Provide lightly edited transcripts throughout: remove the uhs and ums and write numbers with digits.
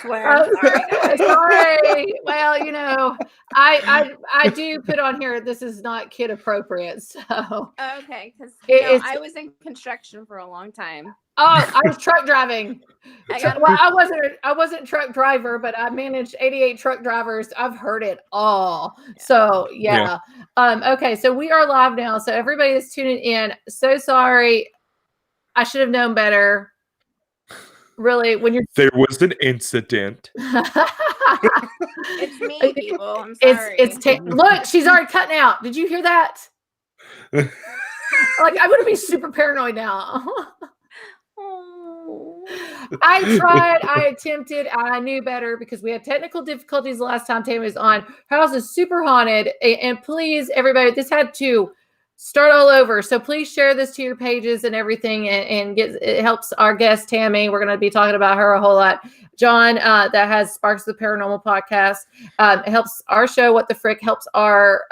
swear. I'm sorry, guys. Sorry. Well, you know, I do put on here, this is not kid appropriate. So okay, because I was in construction for a long time. Oh, I was truck driving. I wasn't truck driver, but I managed 88 truck drivers. I've heard it all. Yeah. So yeah. Okay, so we are live now. So everybody that's tuning in, so sorry. I should have known better. Really, there was an incident. It's me, people. I'm sorry. Look, she's already cutting out. Did you hear that? Like, I'm gonna be super paranoid now. I tried, I attempted, I knew better because we had technical difficulties the last time Tammy was on. Her house is super haunted, and please, everybody, this had to start all over. So please share this to your pages and everything, and it helps our guest Tammy. We're going to be talking about her a whole lot. John, that has Sparks of the Paranormal podcast, it helps our show. What the Frick helps our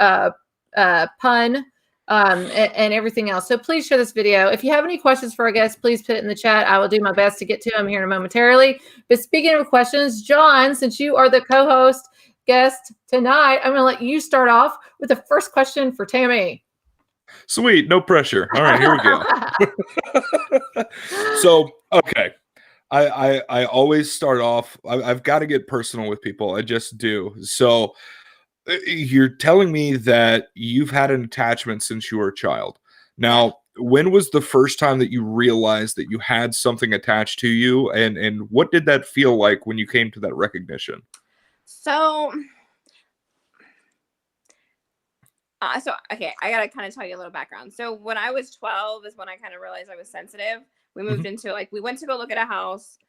pun. And everything else. So please share this video. If you have any questions for our guests, please put it in the chat. I will do my best to get to them here momentarily. But speaking of questions, John, since you are the co-host guest tonight, I'm going to let you start off with the first question for Tammy. Sweet. No pressure. All right, here we go. So, okay. I always start off, I've got to get personal with people. I just do. So, you're telling me that you've had an attachment since you were a child. Now, when was the first time that you realized that you had something attached to you, and what did that feel like when you came to that recognition? So okay, I gotta kind of tell you a little background. So when I was 12 is when I kind of realized I was sensitive. We moved into, like, we went to go look at a house.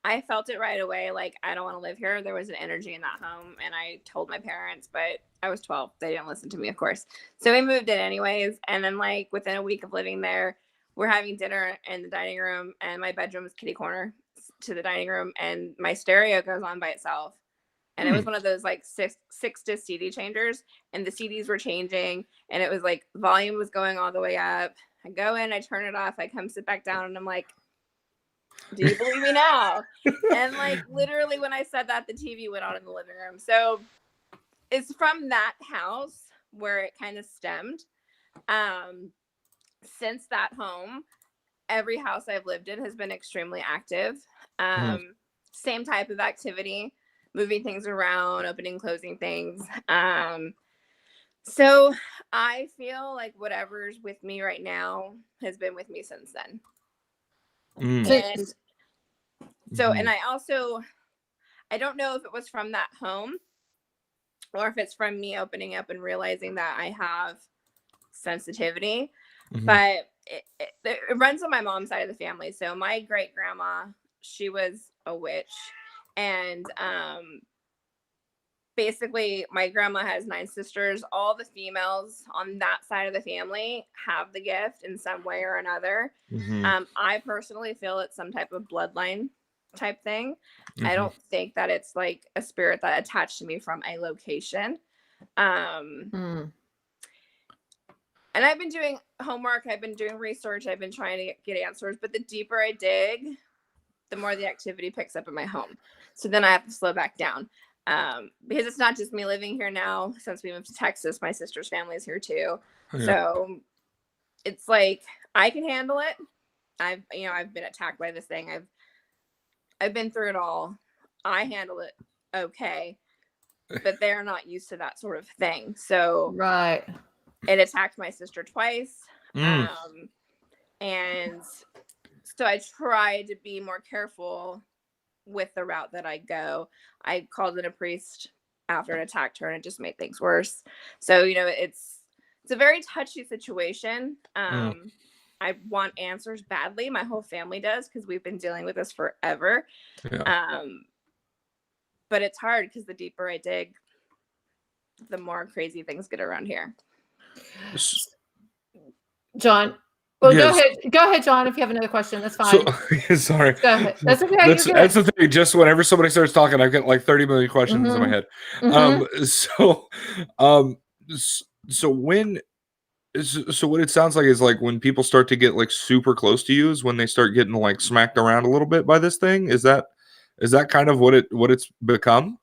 I felt it right away. Like, I don't want to live here. There was an energy in that home. And I told my parents, but I was 12. They didn't listen to me, of course. So we moved in anyways. And then, like, within a week of living there, we're having dinner in the dining room, and my bedroom is kitty corner to the dining room, and my stereo goes on by itself. And it was one of those, like, six disc CD changers, and the CDs were changing, and it was like volume was going all the way up. I go in, I turn it off, I come sit back down, and I'm like, do you believe me now? And, like, literally when I said that, the TV went on in the living room. So it's from that house where it kind of stemmed. Since that home, every house I've lived in has been extremely active. Same type of activity, moving things around, opening, closing things. So I feel like whatever's with me right now has been with me since then. And so, and I don't know if it was from that home or if it's from me opening up and realizing that I have sensitivity, but it runs on my mom's side of the family. So my great grandma, she was a witch, and basically my grandma has 9 sisters. All the females on that side of the family have the gift in some way or another. I personally feel it's some type of bloodline type thing. I don't think that it's like a spirit that attached to me from a location. And I've been doing homework, I've been doing research, I've been trying to get answers, but the deeper I dig, the more the activity picks up in my home. So then I have to slow back down. Because it's not just me living here now. Since we moved to Texas, my sister's family is here too. So it's like I can handle it. I've been attacked by this thing. I've been through it all. I handle it okay, but they're not used to that sort of thing. So it attacked my sister twice. And so I tried to be more careful with the route that I go. I called in a priest after it attacked her, and it just made things worse. So, it's a very touchy situation. I want answers badly. My whole family does, because we've been dealing with this forever. But it's hard because the deeper I dig, the more crazy things get around here. John. Well, yes. Go ahead, John, if you have another question. That's fine. Sorry. Go ahead. That's okay. That's the thing. Just whenever somebody starts talking, I've got like 30 million questions in my head. So what it sounds like is like when people start to get like super close to you is when they start getting like smacked around a little bit by this thing. Is that Is that kind of what it's become?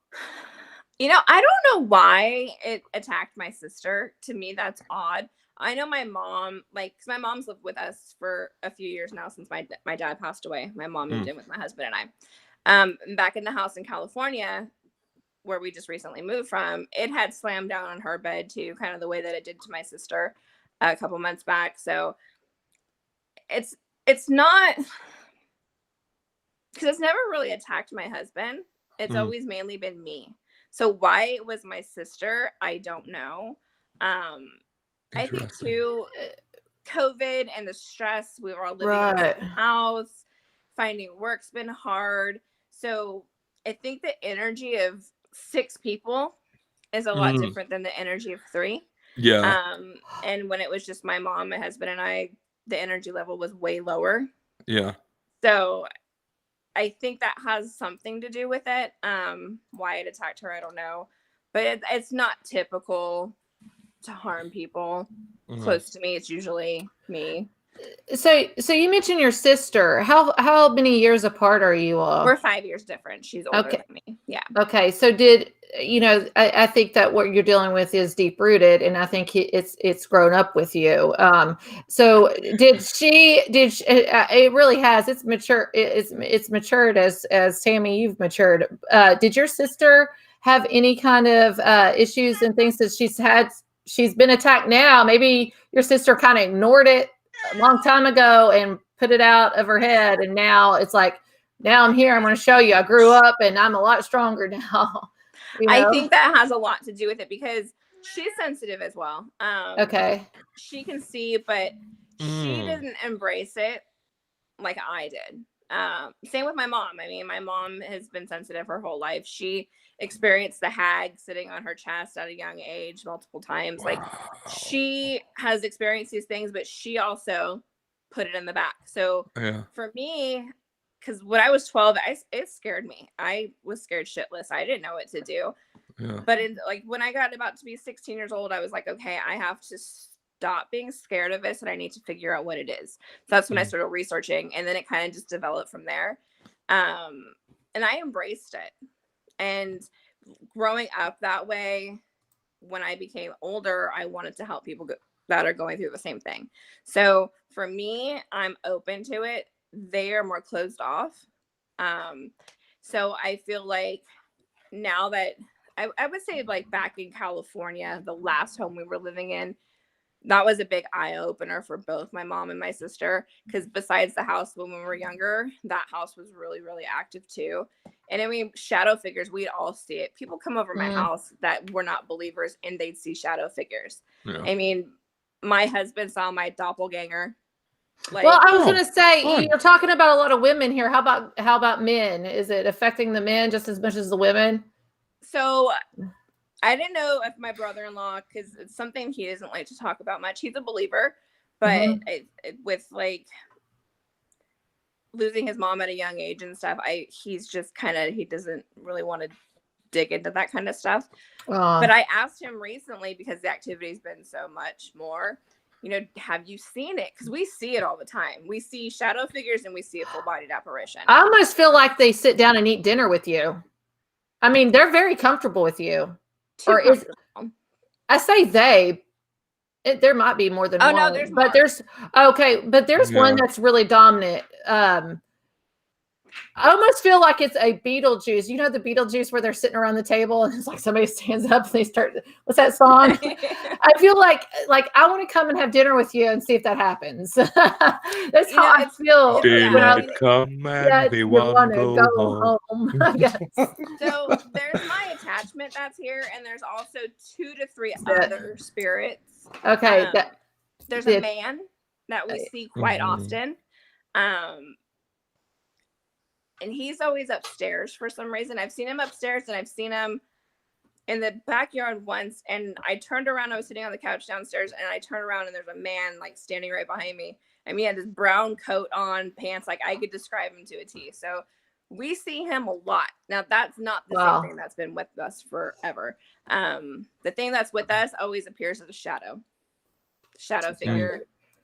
You know, I don't know why it attacked my sister. To me, that's odd. I know my mom, like, 'cause my mom's lived with us for a few years now since my dad passed away. My mom moved in with my husband and I. Back in the house in California, where we just recently moved from, it had slammed down on her bed too, kind of the way that it did to my sister a couple months back. So it's not, because it's never really attacked my husband. It's always mainly been me. So why it was my sister, I don't know. I think too, COVID and the stress, we were all living in the same house, finding work's been hard. So I think the energy of 6 people is a lot different than the energy of 3. Yeah. And when it was just my mom, my husband, and I, the energy level was way lower. Yeah. So I think that has something to do with it. Why it attacked her, I don't know. But it's not typical to harm people close to me. It's usually me. So you mentioned your sister. How many years apart are you all? We're 5 years different. She's older than me. Yeah. Okay. So I think that what you're dealing with is deep rooted, and I think it's grown up with you. So it really has. It's mature. It's matured as Tammy, you've matured. Did your sister have any kind of issues and things that she's had? She's been attacked now. Maybe your sister kind of ignored it a long time ago and put it out of her head, and now it's like, now I'm here, I'm going to show you I grew up and I'm a lot stronger now. I think that has a lot to do with it because she's sensitive as well. Okay. She can see, but she doesn't embrace it like I did. Same with my mom. I mean, my mom has been sensitive her whole life. She experienced the hag sitting on her chest at a young age multiple times. Wow. Like, she has experienced these things, but she also put it in the back. So for me, because when I was 12, it scared me. I was scared shitless. I didn't know what to do. Yeah. But when I got about to be 16 years old, I was like, okay, I have to stop being scared of this and I need to figure out what it is. So that's when I started researching, and then it kind of just developed from there. And I embraced it. And growing up that way, when I became older, I wanted to help people that are going through the same thing. So for me, I'm open to it. They are more closed off. So I feel like now that I would say, like, back in California, the last home we were living in, that was a big eye opener for both my mom and my sister, because besides the house when we were younger, that house was really, really active too. And I mean, shadow figures, we'd all see it. People come over my house that were not believers and they'd see shadow figures. Yeah. I mean, my husband saw my doppelganger. Well, I was going to say, you're talking about a lot of women here. How about men? Is it affecting the men just as much as the women? So I didn't know if my brother-in-law, because it's something he doesn't like to talk about much. He's a believer, but with like losing his mom at a young age and stuff, he's just he doesn't really want to dig into that kind of stuff. But I asked him recently, because the activity's been so much more, have you seen it? Because we see it all the time. We see shadow figures and we see a full-bodied apparition. I almost feel like they sit down and eat dinner with you. I mean, they're very comfortable with you. I say they. There might be more than one. No, there's but more. There's one that's really dominant. I almost feel like it's a Beetlejuice. You know the Beetlejuice where they're sitting around the table and it's like somebody stands up and they start. What's that song? I feel like I want to come and have dinner with you and see if that happens. That's how I feel. Daylight come and we want to go home. So there's my attachment that's here, and there's also 2 to 3 other spirits. Okay. There's a man that we see quite often. And he's always upstairs for some reason. I've seen him upstairs and I've seen him in the backyard once. And I turned around. I was sitting on the couch downstairs and I turned around and there's a man like standing right behind me. I mean, he had this brown coat on, pants. Like, I could describe him to a T. So we see him a lot. Now, that's not the same thing that's been with us forever. The thing that's with us always appears as a shadow figure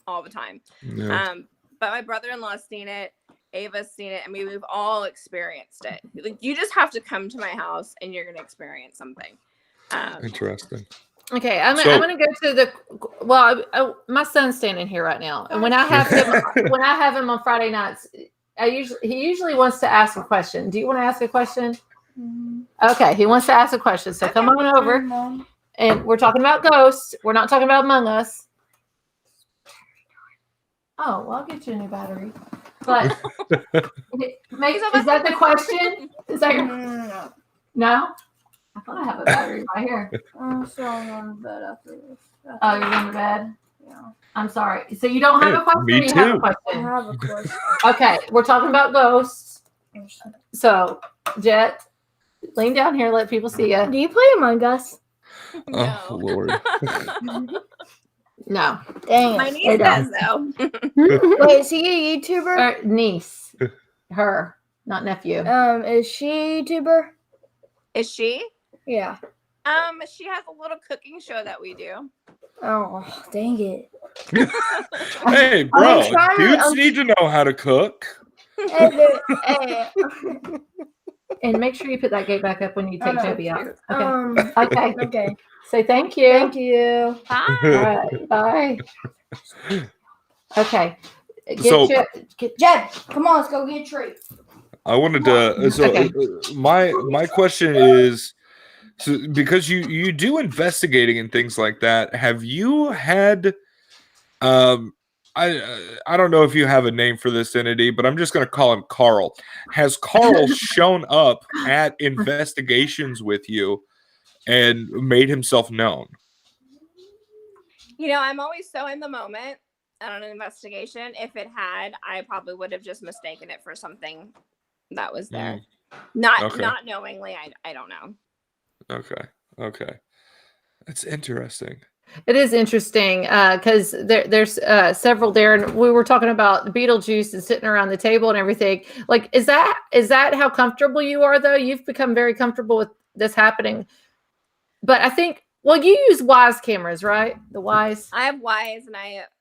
all the time. Yeah. But my brother-in-law's seen it. Ava's seen it. I mean, we've all experienced it. Like, you just have to come to my house and you're gonna experience something. Interesting. Okay, I'm So- gonna go to the. Well, my son's standing here right now, and when I have him on Friday nights, he usually wants to ask a question. Do you want to ask a question? Mhm. Okay, he wants to ask a question. So come on over, Mom. and we're talking about ghosts. We're not talking about Among Us. Oh, well, I'll get you a new battery. But is that the question? Is that your No. no? I thought I have a battery right here. I'm still on the bed after this. Oh, you're in the bed. Yeah. I'm sorry. So you don't have Hey, a question? me Or you have a too. I question? have a question. Okay, we're talking about ghosts. So, Jet, lean down here. Let people see you. Do you play Among Us? No. Oh Lord. No. Dang My it. niece does though. Wait, is he a YouTuber? Niece. Her, not nephew. Is she a YouTuber? Is she? Yeah. She has a little cooking show that we do. Oh, dang it. Hey, bro, I'm trying to- dudes need to know how to cook. Hey. And make sure you put that gate back up when you take Toby out. Okay. Okay. Okay. Say thank you. Thank you. Bye. All right. Bye. Okay. So- Jed, come on, let's go get a treat. I wanted to. So Okay. my question is, so because you do investigating and things like that, have you had? I don't know if you have a name for this entity, but I'm just going to call him Carl. Has Carl shown up at investigations with you and made himself known? You know, I'm always so in the moment on an investigation. If it had, I probably would have just mistaken it for something that was there. Not knowingly. I don't know. Okay. That's interesting. It is interesting because there's several there, and we were talking about Beetlejuice and sitting around the table and everything. Like, is that how comfortable you are though? You've become very comfortable with this happening, but I think you use Wise cameras, right? The Wise. I have Wise, and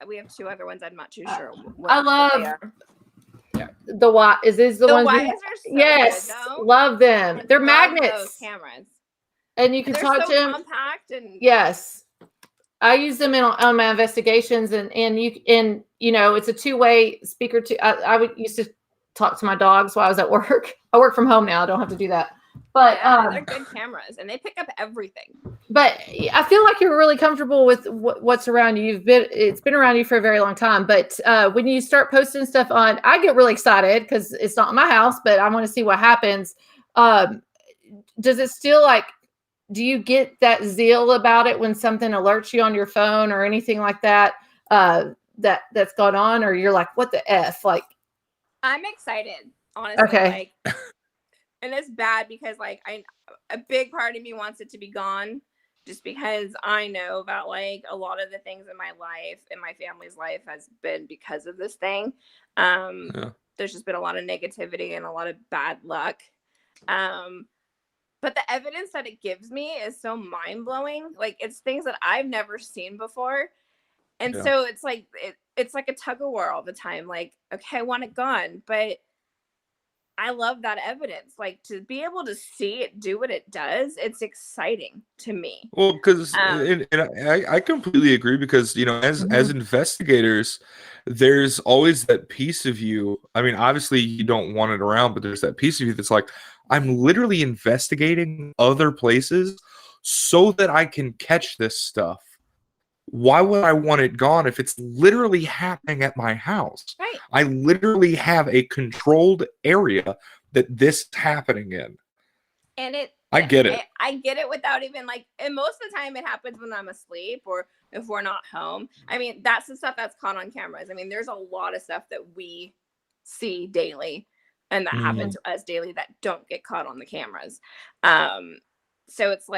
we have two other ones. I'm not too sure. I love they are. the Wise. Is these the ones? Wise are so yes, good, though. love them. They're Love magnets. those cameras. And you can They're talk so to them. compact and Yes. I use them on my investigations, and it's a two-way speaker. I would used to talk to my dogs while I was at work. I work from home now. I don't have to do that. But they're good cameras, and they pick up everything. But I feel like you're really comfortable with what's around you. It's been around you for a very long time. But when you start posting stuff on, I get really excited because it's not my house, but I want to see what happens. Does it still do you get that zeal about it when something alerts you on your phone or anything like that, that's gone on, or you're like, what the F? Like, I'm excited, honestly. Okay. And it's bad because a big part of me wants it to be gone, just because I know that a lot of the things in my life, in my family's life, has been because of this thing. There's just been a lot of negativity and a lot of bad luck. But the evidence that it gives me is so mind-blowing. It's things that I've never seen before. And so it's it's like a tug of war all the time. Okay, I want it gone, but I love that evidence. To be able to see it do what it does, it's exciting to me. Well, because I completely agree, because as investigators, there's always that piece of you. I mean, obviously you don't want it around, but there's that piece of you that's like, I'm literally investigating other places so that I can catch this stuff. Why would I want it gone if it's literally happening at my house? Right. I literally have a controlled area that this is happening in. And I get it. I get it without even and most of the time it happens when I'm asleep or if we're not home. I mean, that's the stuff that's caught on cameras. I mean, there's a lot of stuff that we see daily and that happen to us daily that don't get caught on the cameras. So it's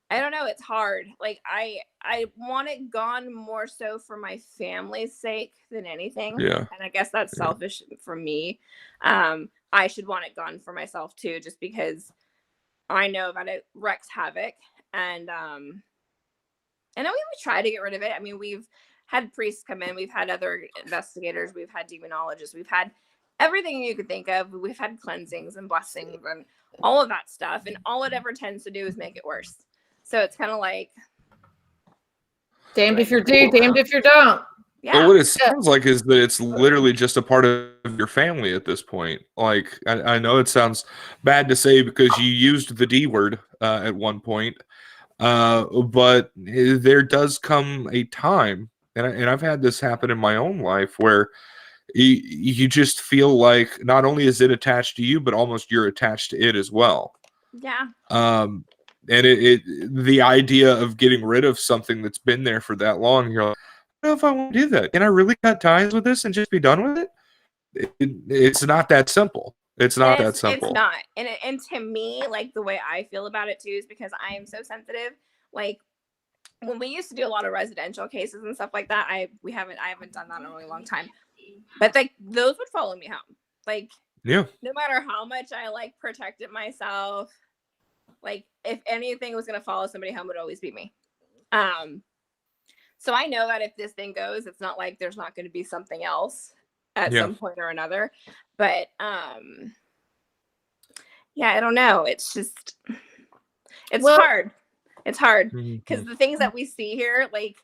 I don't know. It's hard. I want it gone more so for my family's sake than anything. Yeah. And I guess that's selfish for me. I should want it gone for myself too, just because I know that it wreaks havoc. And I know we try to get rid of it. I mean, we've had priests come in. We've had other investigators. We've had demonologists. We've had everything you could think of. We've had cleansings and blessings and all of that stuff. And all it ever tends to do is make it worse. So it's kind of like, damned if you do, damned if you don't. yeah. But what it sounds like is that it's literally just a part of your family at this point. Like, I know it sounds bad to say because you used the D word at one point, but there does come a time, and I've had this happen in my own life where you just feel like not only is it attached to you, but almost you're attached to it as well. Yeah. And the idea of getting rid of something that's been there for that long, you're like, I don't know if I want to do that. Can I really cut ties with this and just be done with it? It's not that simple. It's not that simple. It's not. And to me, like the way I feel about it too is because I am so sensitive. Like when we used to do a lot of residential cases and stuff like that, I haven't done that in a really long time. But like those would follow me home. Like, yeah. No matter how much I like protected myself, like if anything was gonna follow somebody home, it would always be me. So I know that if this thing goes, it's not like there's not going to be something else at some point or another. But yeah, I don't know. It's just hard. It's hard because the things that we see here, like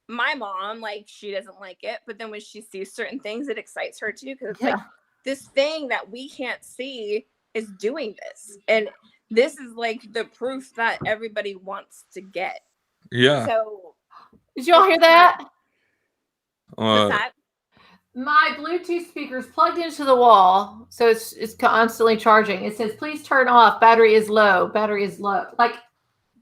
my mom, like she doesn't like it, but then when she sees certain things, it excites her too because it's like this thing that we can't see is doing this, and this is like the proof that everybody wants to get. Yeah. So did y'all hear that? What's that? My Bluetooth speaker is plugged into the wall, so it's constantly charging. It says, "Please turn off. Battery is low. Battery is low." Like,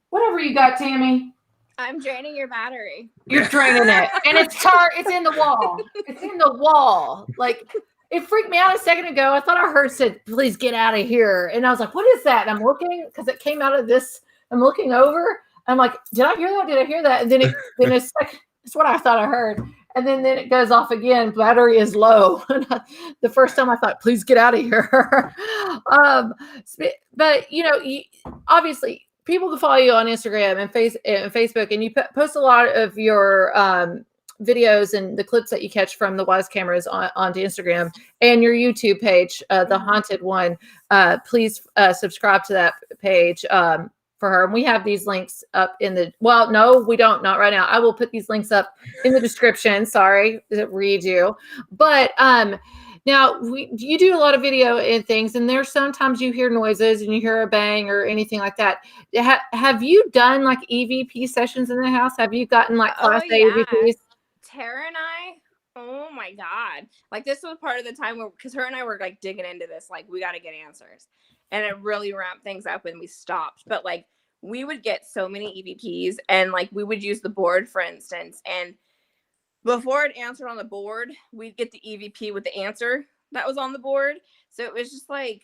whatever you got, Tammy. I'm draining your battery. You're draining it, and it's in the wall. It's in the wall. Like, it freaked me out a second ago. I thought I heard said, "Please get out of here," and I was like, "What is that?" And I'm looking because it came out of this. I'm looking over. I'm like, "Did I hear that? Did I hear that?" And then it's like, it's what I thought I heard. And then it goes off again. Battery is low. The first time I thought, please get out of here. But obviously, people can follow you on Instagram and Facebook, and you post a lot of your videos and the clips that you catch from the Wise cameras onto Instagram and your YouTube page, the Haunted One. Please subscribe to that page. For her. And we have these links up in the, well, no, we don't, not right now. I will put these links up in the description. Sorry to read you. But now you do a lot of video and things, and there's sometimes you hear noises and you hear a bang or anything like that. Have you done like EVP sessions in the house? Have you gotten like class A EVPs? Tara and I, oh my God. Like this was part of the time where, because her and I were like digging into this, like we got to get answers. And it really ramped things up when we stopped. But like we would get so many EVPs, and like we would use the board, for instance. And before it answered on the board, we'd get the EVP with the answer that was on the board. So it was just like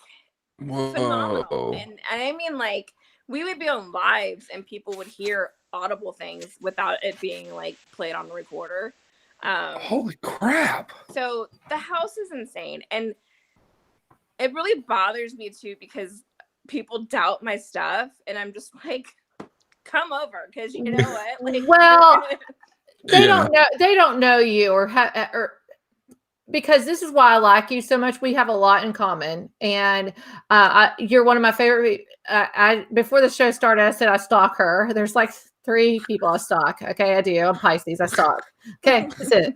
phenomenal. And I mean, like we would be on lives and people would hear audible things without it being like played on the recorder. Holy crap. So the house is insane. And it really bothers me too because people doubt my stuff, and I'm just like, come over, because you know what? Like, well, they don't know you or because this is why I like you so much. We have a lot in common, and you're one of my favorite. Before the show started, I said I stalk her. There's like 3 people I stalk. Okay, I do. I'm Pisces. I stalk. Okay, that's it.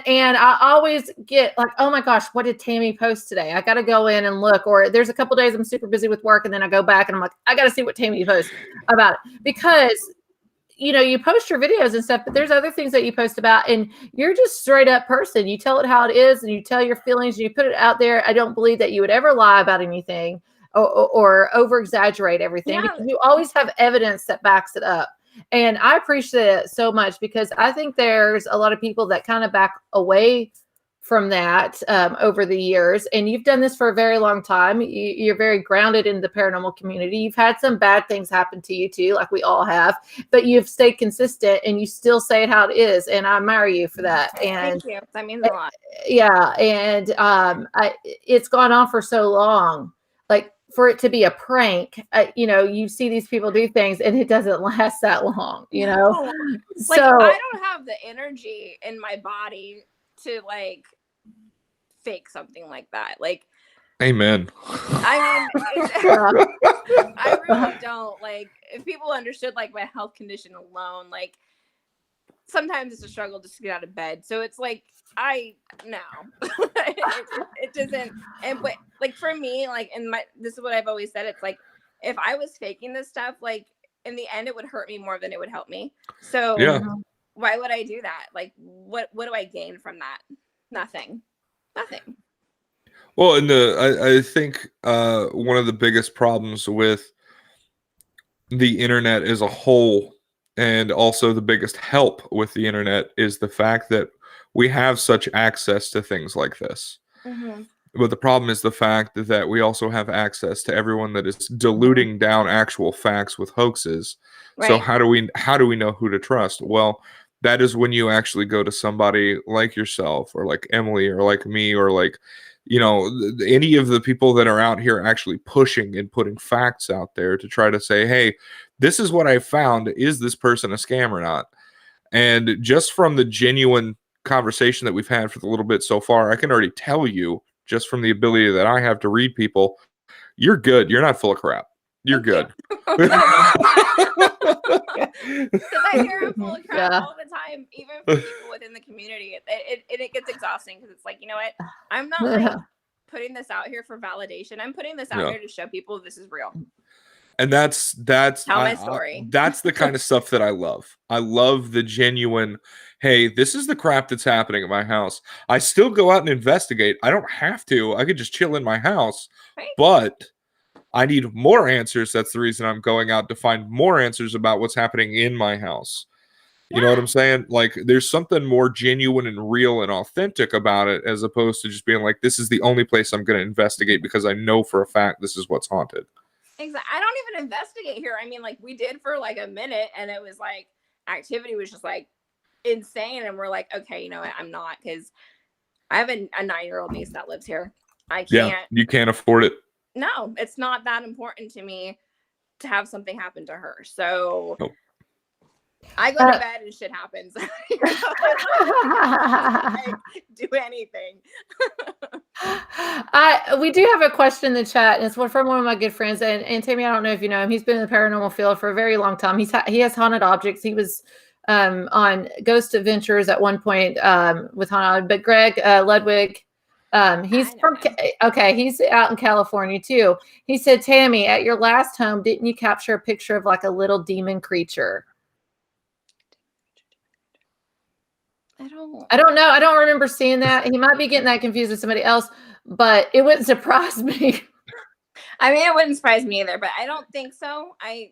And I always get like, oh my gosh, what did Tammy post today? I got to go in and look. Or there's a couple days I'm super busy with work, and then I go back and I'm like, I got to see what Tammy posts about it, because you post your videos and stuff, but there's other things that you post about, and you're just straight up person. You tell it how it is, and you tell your feelings, and you put it out there. I don't believe that you would ever lie about anything or over exaggerate everything, because you always have evidence that backs it up. And I appreciate it so much, because I think there's a lot of people that kind of back away from that over the years. And you've done this for a very long time. You're very grounded in the paranormal community. You've had some bad things happen to you too, like we all have, but you've stayed consistent and you still say it how it is. And I admire you for that. And thank you. That means a lot. Yeah. And it's gone on for so long. Like for it to be a prank, you know, you see these people do things and it doesn't last that long, you know? No. So Like, I don't have the energy in my body to like fake something like that. Like, Amen. I mean, I really don't. Like, if people understood like my health condition alone, like sometimes it's a struggle just to get out of bed. So it's like, it doesn't. And but like for me, like this is what I've always said. It's like if I was faking this stuff, like in the end, it would hurt me more than it would help me. So Yeah. why would I do that? Like, what do I gain from that? Nothing. Well, and I think one of the biggest problems with the internet as a whole, and also the biggest help with the internet, is the fact that we have such access to things like this. Mm-hmm. But the problem is the fact that we also have access to everyone that is diluting down actual facts with hoaxes. Right. So how do we know who to trust? Well, that is when you actually go to somebody like yourself or like Emily or like me or like, you know, any of the people that are out here actually pushing and putting facts out there to try to say, hey, this is what I found. Is this person a scam or not? And just from the genuine conversation that we've had for the little bit so far, I can already tell you, just from the ability that I have to read people, you're good. You're not full of crap. You're good. Because I hear I'm full of crap all the time, even from people within the community. It gets exhausting because it's like, you know what? I'm not like putting this out here for validation. I'm putting this out here to show people this is real. And that's tell my story. That's the kind of stuff that I love. I love the genuine, hey, this is the crap that's happening at my house. I still go out and investigate. I don't have to. I could just chill in my house. Right. But I need more answers. That's the reason I'm going out, to find more answers about what's happening in my house. You know what I'm saying? Like, there's something more genuine and real and authentic about it, as opposed to just being like, this is the only place I'm going to investigate because I know for a fact this is what's haunted. Exactly. I don't even investigate here. I mean, like, we did for like a minute, and it was like activity was just like insane, and we're like, okay, you know what? I'm not, because I have a 9-year-old niece that lives here. I can't. Yeah, you can't afford it. No, it's not that important to me to have something happen to her. So I go to bed and shit happens. I do anything. We do have a question in the chat, and it's from one of my good friends. And Tammy, I don't know if you know him. He's been in the paranormal field for a very long time. He has haunted objects. He was on Ghost Adventures at one point with haunted. But Greg Ludwig, he's from he's out in California too. He said, Tammy, at your last home, didn't you capture a picture of like a little demon creature? I don't know. I don't remember seeing that. He might be getting that confused with somebody else, but it wouldn't surprise me. I mean, it wouldn't surprise me either, but I don't think so. I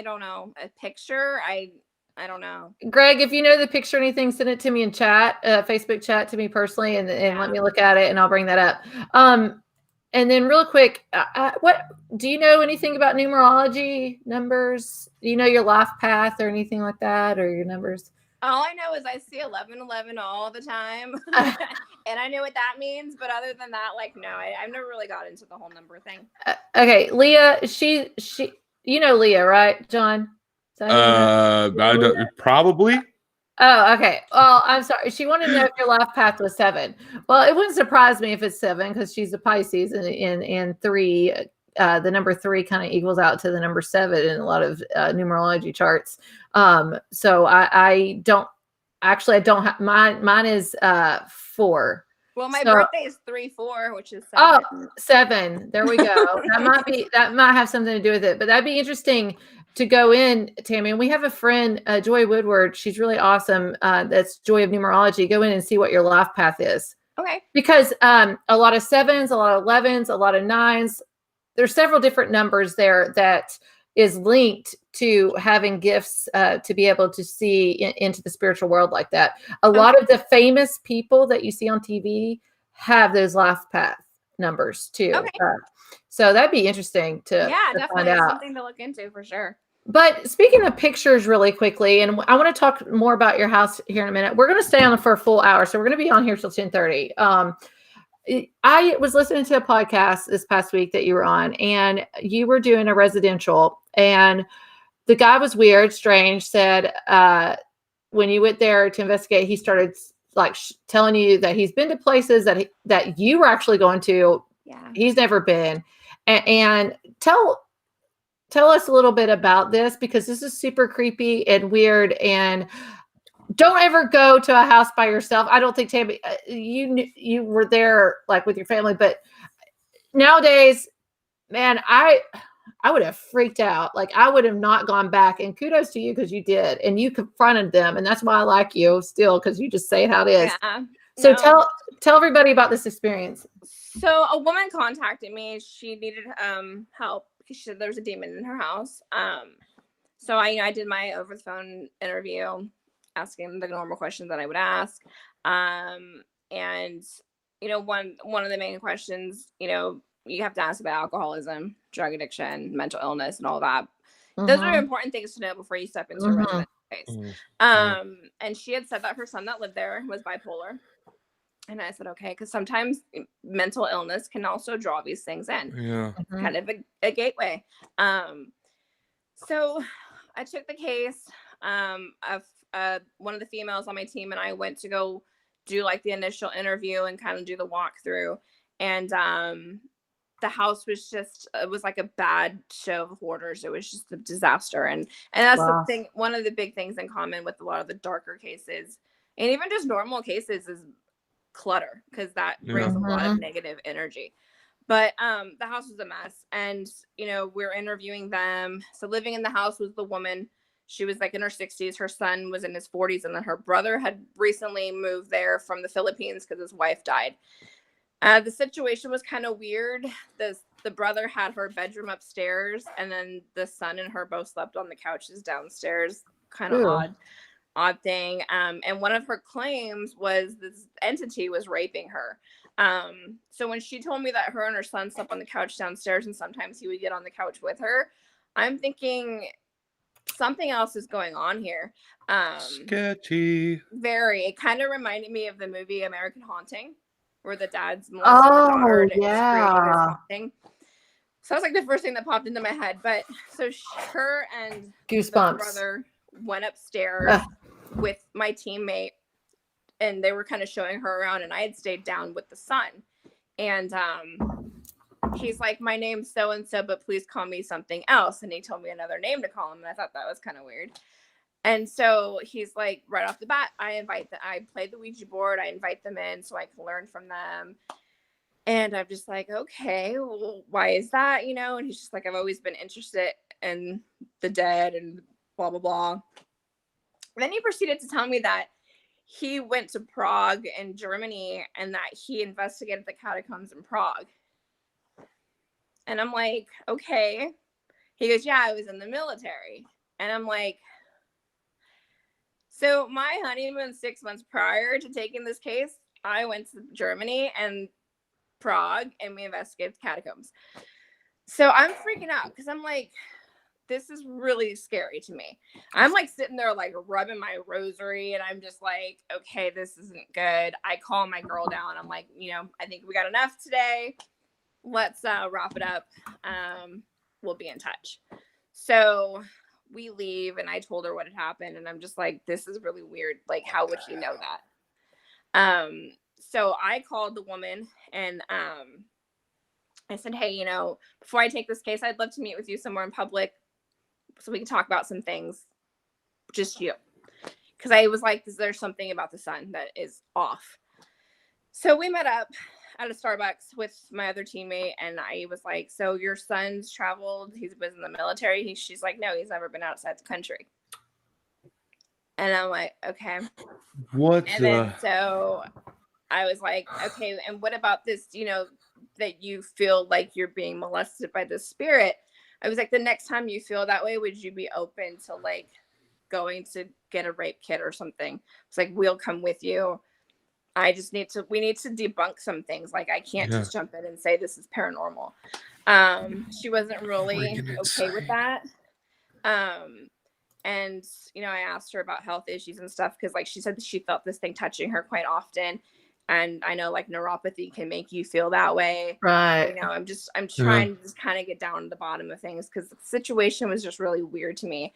don't know. A picture? I don't know. Greg, if you know the picture or anything, send it to me in chat, Facebook chat to me personally, and let me look at it, and I'll bring that up. And then real quick, what do you know anything about numerology, numbers? Do you know your life path or anything like that, or your numbers? All I know is I see 1111 all the time, and I know what that means. But other than that, like, no, I've never really got into the whole number thing. Okay, Leah, she, you know Leah, right, John? I don't, probably. Oh, okay. Well, I'm sorry. She wanted to know if your life path was 7. Well, it wouldn't surprise me if it's 7 because she's a Pisces, and 3. The number 3 kind of equals out to the number 7 in a lot of numerology charts. So I don't have mine is 4. Well, my birthday is 3/4, which is 7. Oh, 7. There we go. that might have something to do with it, but that'd be interesting to go in, Tammy. And we have a friend, Joy Woodward. She's really awesome. That's Joy of Numerology. Go in and see what your life path is. Okay. Because a lot of 7s, a lot of 11s, a lot of 9s. There's several different numbers there that is linked to having gifts to be able to see into the spiritual world like that. A lot of the famous people that you see on TV have those life path numbers too. Okay. So that'd be interesting to definitely find out. Something to look into for sure. But speaking of pictures really quickly, and I want to talk more about your house here in a minute. We're going to stay on for a full hour. So we're going to be on here till 10:30. I was listening to a podcast this past week that you were on, and you were doing a residential, and the guy was weird, strange, said when you went there to investigate, he started like telling you that he's been to places that you were actually going to. Yeah. He's never been. And tell us a little bit about this, because this is super creepy and weird, and don't ever go to a house by yourself. I don't think, Tammy, you were there like with your family, but nowadays, man, I would have freaked out. Like, I would have not gone back. And kudos to you, because you did, and you confronted them, and that's why I like you still, because you just say how it is. Yeah. So No. tell everybody about this experience. So a woman contacted me. She needed help because she said there was a demon in her house. So I did my over the phone interview, asking the normal questions that I would ask. And one of the main questions, you have to ask about alcoholism, drug addiction, mental illness, and all that. Those are important things to know before you step into a residential space. And she had said that her son that lived there was bipolar. And I said, okay, because sometimes mental illness can also draw these things in. Yeah. Kind of a gateway. So I took the case of one of the females on my team, and I went to go do like the initial interview and kind of do the walkthrough. And the house was it was like a bad show of horrors. It was just a disaster. And that's the thing. One of the big things in common with a lot of the darker cases, and even just normal cases, is clutter, because that brings a lot of negative energy. But the house was a mess, and we're interviewing them. So living in the house was the woman. She was like in her 60s. Her son was in his 40s, and then her brother had recently moved there from the Philippines because his wife died. The situation was kind of weird. The brother had her bedroom upstairs, and then the son and her both slept on the couches downstairs. Kind of odd thing. And one of her claims was this entity was raping her. So when she told me that her and her son slept on the couch downstairs, and sometimes he would get on the couch with her, I'm thinking something else is going on here. Sketchy. Very. It kind of reminded me of the movie American Haunting, where the dad's molesting the daughter and it's creating this haunting. So that's like the first thing that popped into my head. But so her and Goosebumps. the brother went upstairs with my teammate, and they were kind of showing her around, and I had stayed down with the son. And he's like, my name's so and so, but please call me something else. And he told me another name to call him, and I thought that was kind of weird. And so he's like, right off the bat, I played the Ouija board, I invite them in so I can learn from them. And I'm just like, okay, well, why is that? And he's just like, I've always been interested in the dead and blah blah blah. And then he proceeded to tell me that he went to Prague in Germany, and that he investigated the catacombs in Prague. And I'm like, okay. He goes, yeah, I was in the military. And I'm like, so my honeymoon 6 months prior to taking this case, I went to Germany and Prague, and we investigated the catacombs. So I'm freaking out, because I'm like, this is really scary to me. I'm like sitting there like rubbing my rosary, and I'm just like, okay, this isn't good. I call my girl down. I'm like, I think we got enough today. Let's wrap it up. We'll be in touch. So we leave, and I told her what had happened, and I'm just like, this is really weird. Like, how would he know that? So I called the woman, and I said, hey, before I take this case, I'd love to meet with you somewhere in public so we can talk about some things, just you. Because I was like, is there something about the son that is off? So we met up at a Starbucks with my other teammate, and I was like, so your son's traveled, he was in the military? She's like, no, he's never been outside the country. And I'm like, okay. Then so I was like, okay, and what about this, that you feel like you're being molested by the spirit? I was like, the next time you feel that way, would you be open to like going to get a rape kit or something? It's like, we'll come with you. We need to debunk some things. Like, I can't just jump in and say this is paranormal. She wasn't really okay with that. And, I asked her about health issues and stuff, because like she said, she felt this thing touching her quite often. And I know like neuropathy can make you feel that way. Right. You know, I'm trying to just kind of get down to the bottom of things because the situation was just really weird to me.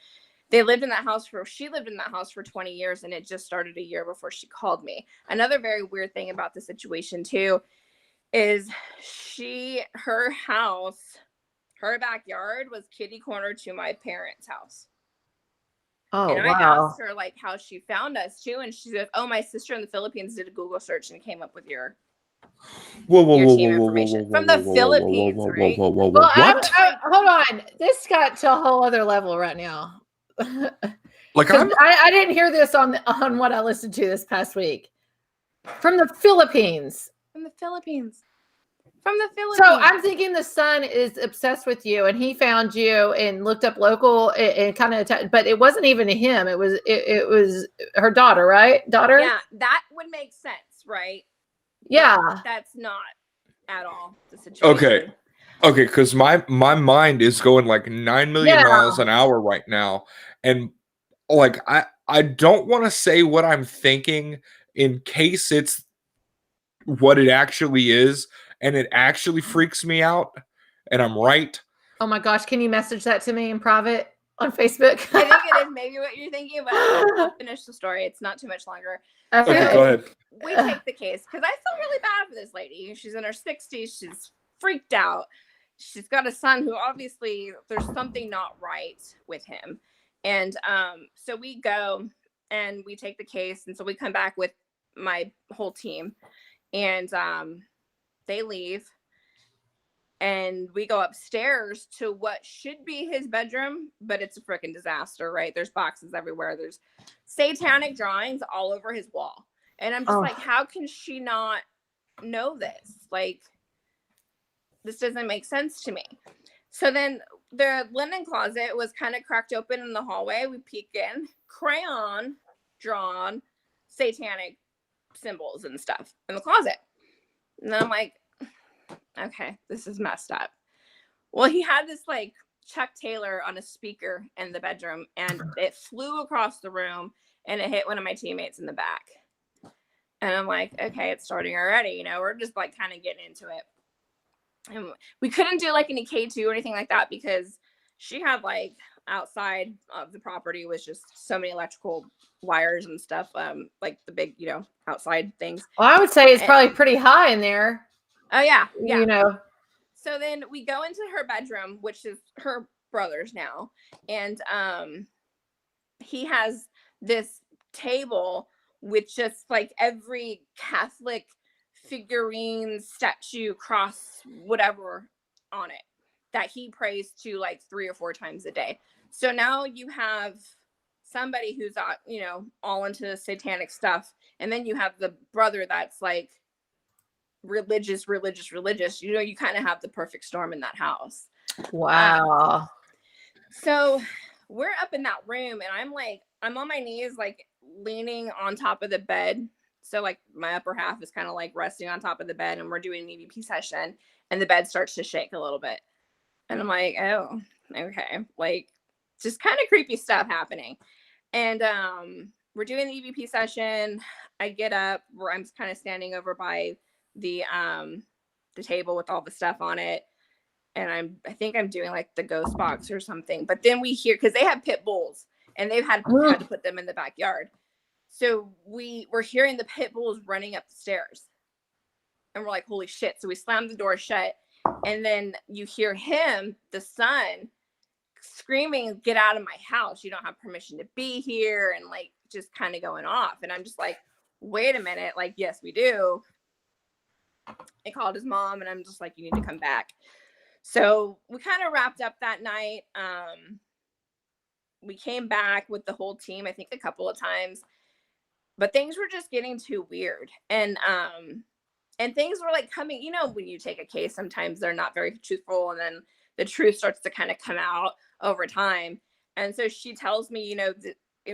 She lived in that house for 20 years, and it just started a year before she called me. Another very weird thing about the situation too is her backyard was kitty corner to my parents' house. Oh, and I wow. asked her like how she found us too, and she said, "Oh, my sister in the Philippines did a Google search and came up with your team information from the Philippines, right?" Well, What? hold on. This got to a whole other level right now. Like I didn't hear this on what I listened to this past week. From the Philippines. From the Philippines. So I'm thinking the son is obsessed with you, and he found you and looked up local and kind of, but it wasn't even him. It was her daughter, right? Daughter. Yeah, that would make sense, right? Yeah, but that's not at all the situation. Okay, because my mind is going like 9 million miles an hour right now, and like I don't want to say what I'm thinking in case it's what it actually is, and it actually freaks me out, and I'm right. Oh my gosh, can you message that to me in private on Facebook? I think it is maybe what you're thinking, but I'll finish the story. It's not too much longer. Okay, go ahead. We take the case because I feel really bad for this lady. She's in her 60s. She's freaked out. She's got a son who obviously there's something not right with him. And so we go and we take the case. And so we come back with my whole team, and they leave. And we go upstairs to what should be his bedroom, but it's a freaking disaster, right? There's boxes everywhere. There's satanic drawings all over his wall. And I'm just like, how can she not know this? Like, this doesn't make sense to me. So then the linen closet was kind of cracked open in the hallway. We peek in, crayon drawn satanic symbols and stuff in the closet. And then I'm like, okay, this is messed up. Well, he had this like Chuck Taylor on a speaker in the bedroom, and it flew across the room and it hit one of my teammates in the back. And I'm like, okay, it's starting already. You know, we're just like kind of getting into it. And we couldn't do like any K2 or anything like that because she had like outside of the property was just so many electrical wires and stuff, like the big, you know, outside things. Well, I would say it's probably pretty high in there. Oh yeah, you know. So then we go into her bedroom, which is her brother's now, and he has this table with just like every Catholic figurine, statue, cross, whatever on it that he prays to like 3 or 4 times a day. So now you have somebody who's you know, all into satanic stuff, and then you have the brother that's like religious. You know, you kind of have the perfect storm in that house. Wow. So we're up in that room, and I'm on my knees, like leaning on top of the bed. So like my upper half is kind of like resting on top of the bed, and we're doing an EVP session, and the bed starts to shake a little bit. And I'm like, oh, okay. Like just kind of creepy stuff happening. And we're doing the EVP session. I get up where I'm kind of standing over by the table with all the stuff on it, and I think I'm doing like the ghost box or something. But then we hear, because they have pit bulls and they've had to put them in the backyard, so we're hearing the pit bulls running up the stairs, and we're like, holy shit. So we slam the door shut, and then you hear him, the son, screaming, get out of my house, you don't have permission to be here, and like just kind of going off. And I'm just like, wait a minute, like, yes we do. I called his mom, and I'm just like, you need to come back. So we kind of wrapped up that night. We came back with the whole team, I think a couple of times, but things were just getting too weird. And things were like coming, you know, when you take a case, sometimes they're not very truthful, and then the truth starts to kind of come out over time. And so she tells me, you know,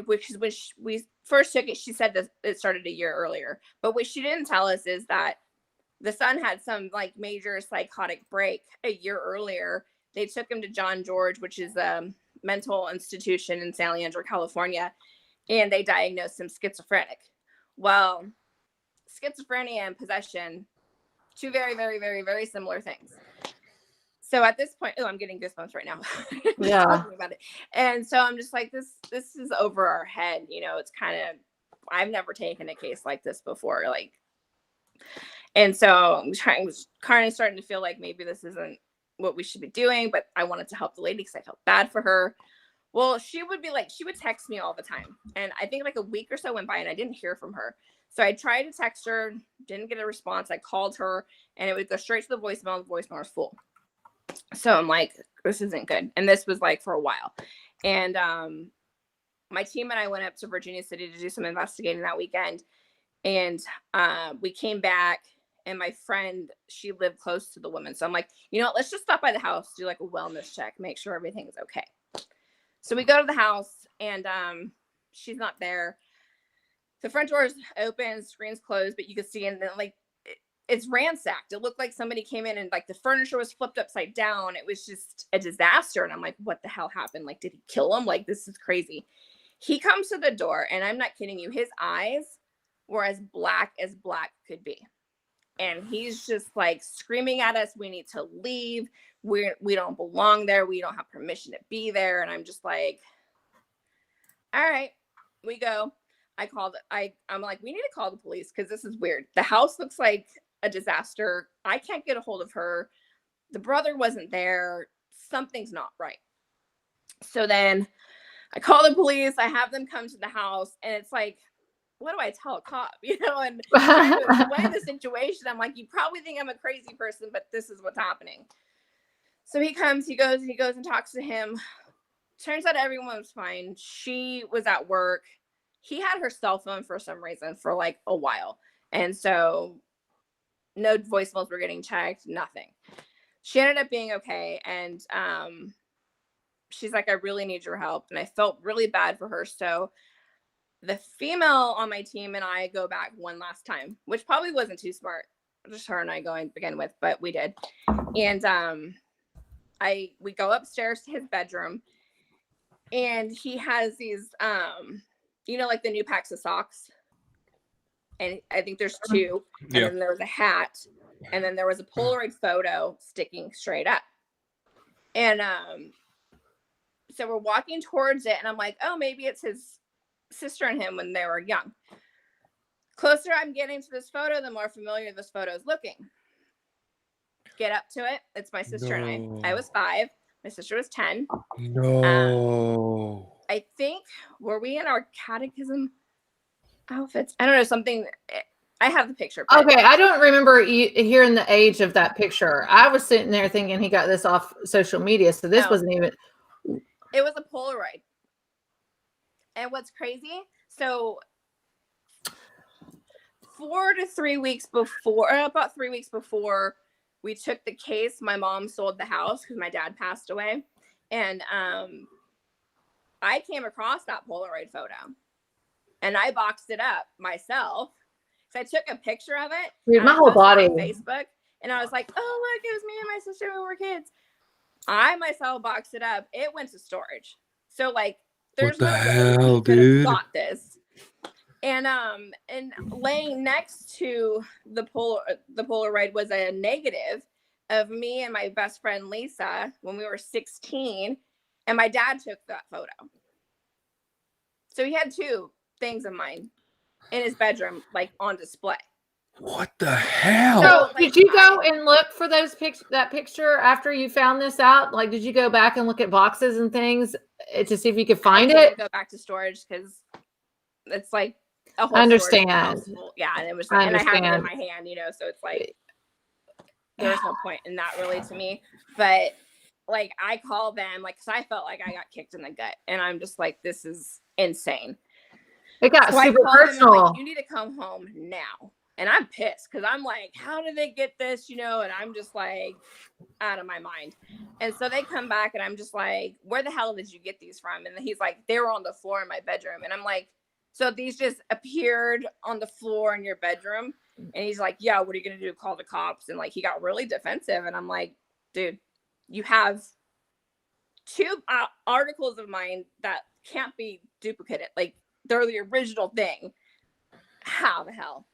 which is when we first took it, she said that it started a year earlier, but what she didn't tell us is that the son had some like major psychotic break a year earlier. They took him to John George, which is a mental institution in San Leandro, California, and they diagnosed him schizophrenic. Well, schizophrenia and possession, two very, very, very, very similar things. So at this point, I'm getting goosebumps right now. Yeah. Talking about it. And so I'm just like, this is over our head. It's kind of, I've never taken a case like this before. Like, and so I'm kind of starting to feel like maybe this isn't what we should be doing, but I wanted to help the lady because I felt bad for her. Well, she would text me all the time. And I think like a week or so went by and I didn't hear from her. So I tried to text her, didn't get a response. I called her and it would go straight to the voicemail. The voicemail was full. So I'm like, this isn't good. And this was like for a while. And my team and I went up to Virginia City to do some investigating that weekend. And we came back and my friend, she lived close to the woman. So I'm like, let's just stop by the house, do like a wellness check, make sure everything's okay. So we go to the house and she's not there. The front door is open, screen's closed, but you can see, and then like it's ransacked. It looked like somebody came in and like the furniture was flipped upside down. It was just a disaster. And I'm like, what the hell happened? Like, did he kill him? Like, this is crazy. He comes to the door and I'm not kidding you. His eyes were as black could be. And he's just like screaming at us. We need to leave. We don't belong there. We don't have permission to be there. And I'm just like, all right, we go. I'm like, we need to call the police because this is weird. The house looks like a disaster. I can't get a hold of her. The brother wasn't there. Something's not right. So then I call the police. I have them come to the house and it's like, what do I tell a cop? And trying to explain the situation. I'm like, you probably think I'm a crazy person, but this is what's happening. So he comes, he goes and talks to him. Turns out everyone was fine. She was at work. He had her cell phone for some reason for like a while. And so no voicemails were getting checked, nothing. She ended up being okay. And she's like, I really need your help. And I felt really bad for her. So the female on my team and I go back one last time, which probably wasn't too smart. Just her and I going to begin with, but we did. And we go upstairs to his bedroom and he has these like the new packs of socks, and I think there's two, and then there was a hat, and then there was a Polaroid photo sticking straight up. And so we're walking towards it and I'm like, oh, maybe it's his sister and him when they were young. Closer I'm getting to this photo, the more familiar this photo is looking. Get up to it. It's my sister and I. I was 5. My sister was 10. No. I think, were we in our catechism outfits? I don't know, something. I have the picture. Okay, I don't remember hearing the age of that picture. I was sitting there thinking he got this off social media, so this wasn't even. It was a Polaroid. And what's crazy? So about 3 weeks before we took the case, my mom sold the house because my dad passed away. And I came across that Polaroid photo and I boxed it up myself. So I took a picture of it. Dude, my whole body. On Facebook. And I was like, oh, look, it was me and my sister when we were kids. I myself boxed it up. It went to storage. So like, there's no way he could have got this. And laying next to the Polaroid was a negative of me and my best friend Lisa when we were 16, and my dad took that photo. So he had 2 things of mine in his bedroom, like on display. What the hell? So did you go and look for that picture after you found this out? Like, did you go back and look at boxes and things to see if you could find it? Go back to storage because it's like a whole. I understand. Yeah, and it was, and I have it in my hand, so it's like there's no point in that really to me. But like, I call them because I felt like I got kicked in the gut, and I'm just like, this is insane. It got super personal. Like, you need to come home now. And I'm pissed because I'm like, how did they get this? And I'm just like out of my mind. And so they come back and I'm just like, where the hell did you get these from? And he's like, they were on the floor in my bedroom. And I'm like, so these just appeared on the floor in your bedroom? And he's like, yeah, what are you going to do? Call the cops? And like, he got really defensive. And I'm like, dude, you have 2 articles of mine that can't be duplicated. Like, they're the original thing. How the hell?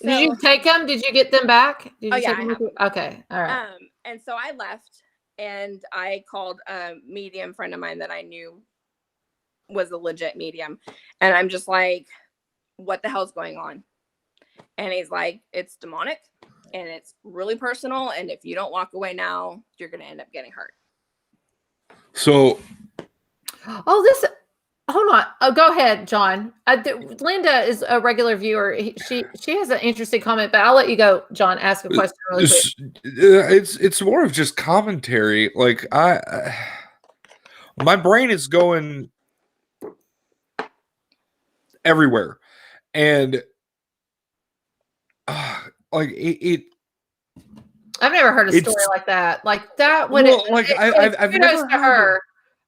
Did you take them? Did you get them back? Did you Oh, yeah, take I them have with you? Okay. All right. And so I left and I called a medium friend of mine that I knew was a legit medium. And I'm just like, what the hell's going on? And he's like, it's demonic and it's really personal. And if you don't walk away now, you're going to end up getting hurt. So, Hold on. Oh, go ahead, John. Linda is a regular viewer. She has an interesting comment, but I'll let you go, John. Ask a question really quick. it's more of just commentary. Like my brain is going everywhere, and like it. I've never heard a story like that. Like that would I've never to her.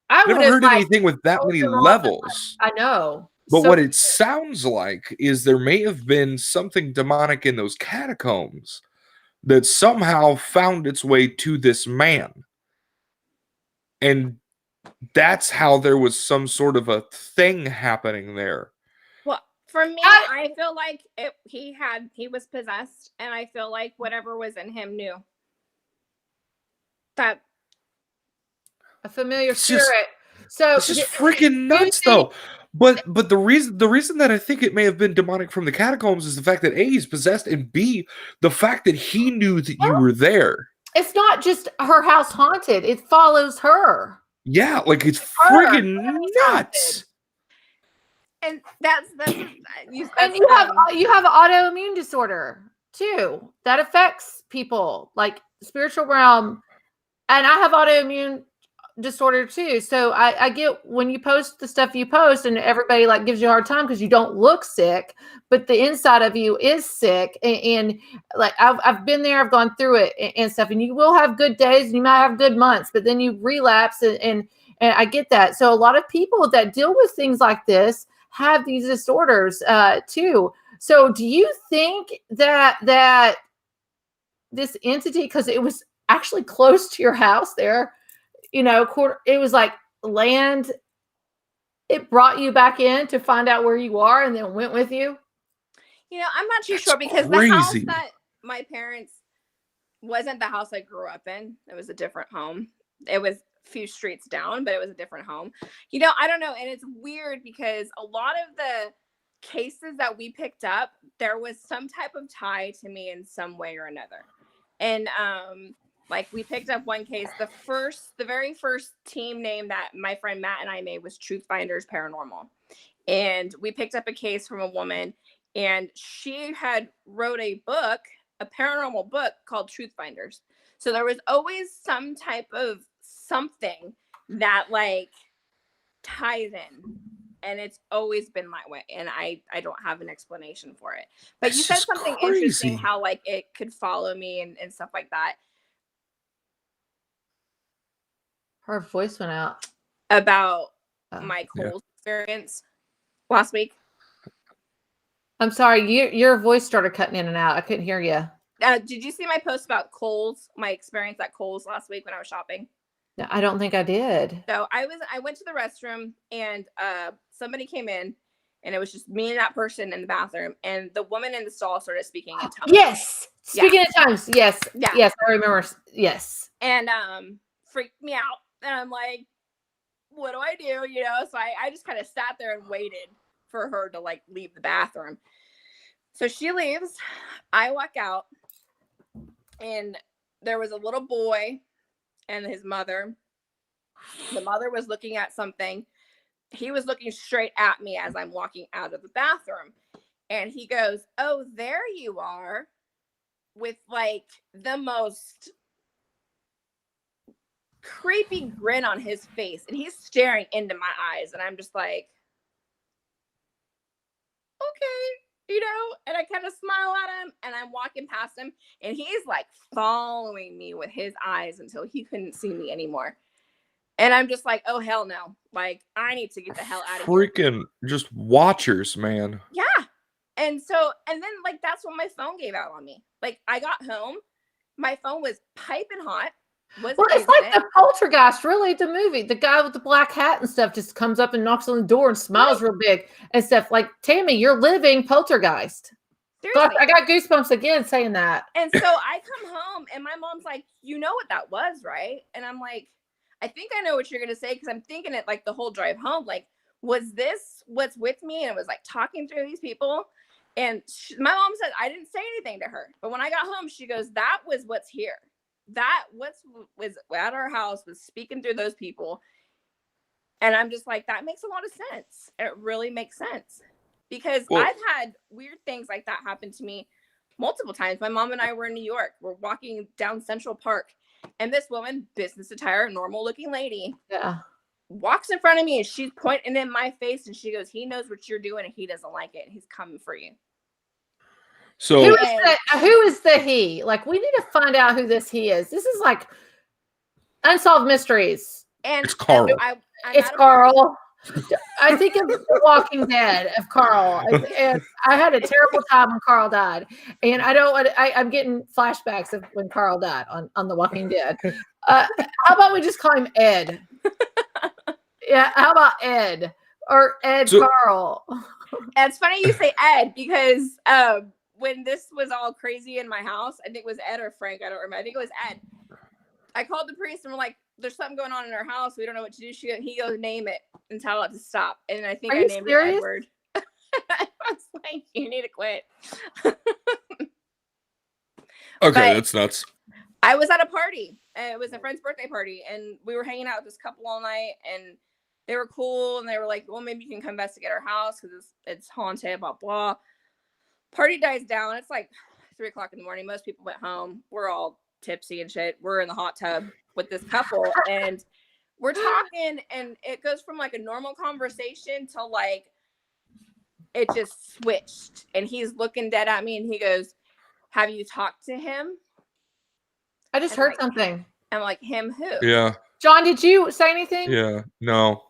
I would have heard anything with that many levels. I know. But what it sounds like is there may have been something demonic in those catacombs that somehow found its way to this man. And that's how there was some sort of a thing happening there. Well, for me, I feel like he was possessed, and I feel like whatever was in him knew that a familiar spirit. So it's just freaking nuts, though. But the reason that I think it may have been demonic from the catacombs is the fact that A, he's possessed, and B, the fact that he knew that you were there. It's not just her house haunted; it follows her. Yeah, like it's freaking nuts. And that's you have autoimmune disorder too that affects people, like spiritual realm, and I have autoimmune disorder too. So I get when you post the stuff you post and everybody like gives you a hard time because you don't look sick, but the inside of you is sick. And like I've been there, I've gone through it and stuff, and you will have good days and you might have good months, but then you relapse and I get that. So a lot of people that deal with things like this have these disorders too. So do you think that this entity, because it was actually close to your house there, it was like land, it brought you back in to find out where you are and then went with you? I'm not too sure because the house that my parents wasn't the house I grew up in. It was a different home. It was a few streets down, but it was a different home. I don't know. And it's weird because a lot of the cases that we picked up, there was some type of tie to me in some way or another. And, like we picked up one case, the very first team name that my friend Matt and I made was Truth Finders Paranormal. And we picked up a case from a woman and she had wrote a paranormal book called Truth Finders. So there was always some type of something that like ties in. And it's always been that way. And I don't have an explanation for it. But you said something interesting, how like it could follow me and stuff like that. Her voice went out. About my Kohl's experience last week. I'm sorry, your voice started cutting in and out. I couldn't hear you. Did you see my post about Kohl's, my experience at Kohl's last week when I was shopping? No, I don't think I did. So I went to the restroom and somebody came in and it was just me and that person in the bathroom, and the woman in the stall started speaking in tongues. Yes. Speaking in tongues. Yes. Yeah. Yes, I remember. Yes. And freaked me out. And I'm like, what do I do? So I just kind of sat there and waited for her to like leave the bathroom. So she leaves. I walk out and there was a little boy and his mother. The mother was looking at something. He was looking straight at me as I'm walking out of the bathroom. And he goes, "Oh, there you are," with like the most creepy grin on his face. And he's staring into my eyes. And I'm just like, okay, and I kind of smile at him and I'm walking past him and he's like following me with his eyes until he couldn't see me anymore. And I'm just like, oh, hell no. Like, I need to get the hell out of here. Freaking just watchers, man. Yeah. And then like, that's when my phone gave out on me. Like, I got home, my phone was piping hot. Well, it's like the Poltergeist, really, the movie. The guy with the black hat and stuff just comes up and knocks on the door and smiles real big and stuff. Like, Tammy, you're living Poltergeist. Seriously. I got goosebumps again saying that. And so I come home and my mom's like, you know what that was, right? And I'm like, I think I know what you're going to say because I'm thinking it like the whole drive home. Like, was this what's with me? And it was like talking through these people. And my mom said, I didn't say anything to her. But when I got home, she goes, that was what's here. That was at our house was speaking through those people. And I'm just like, that makes a lot of sense. It really makes sense. Because I've had weird things like that happen to me multiple times. My mom and I were in New York. We're walking down Central Park. And this woman, business attire, normal looking lady, walks in front of me and she's pointing in my face and she goes, he knows what you're doing and he doesn't like it. And he's coming for you. So who is the he? Like, we need to find out who this he is. This is like unsolved mysteries. And it's Carl. It's Carl. I think of The Walking Dead of Carl, and I had a terrible time when Carl died, and I'm getting flashbacks of when Carl died on The Walking Dead. How about we just call him Ed? Yeah, how about Ed or Ed Carl? It's funny you say Ed because when this was all crazy in my house, I think it was Ed or Frank. I don't remember. I think it was Ed. I called the priest and we're like, there's something going on in our house. We don't know what to do. He goes, name it and tell it to stop. And I think I named it Edward. I was like, you need to quit. Okay, that's nuts. I was at a party. It was a friend's birthday party. And we were hanging out with this couple all night. And they were cool. And they were like, well, maybe you can come investigate our house because it's haunted, blah, blah. Party dies down. It's like 3 o'clock in the morning. Most people went home. We're all tipsy and shit. We're in the hot tub with this couple and we're talking and it goes from like a normal conversation to like it just switched and he's looking dead at me and he goes, have you talked to him? I just heard something. I'm like, him who? Yeah. John, did you say anything? Yeah. No.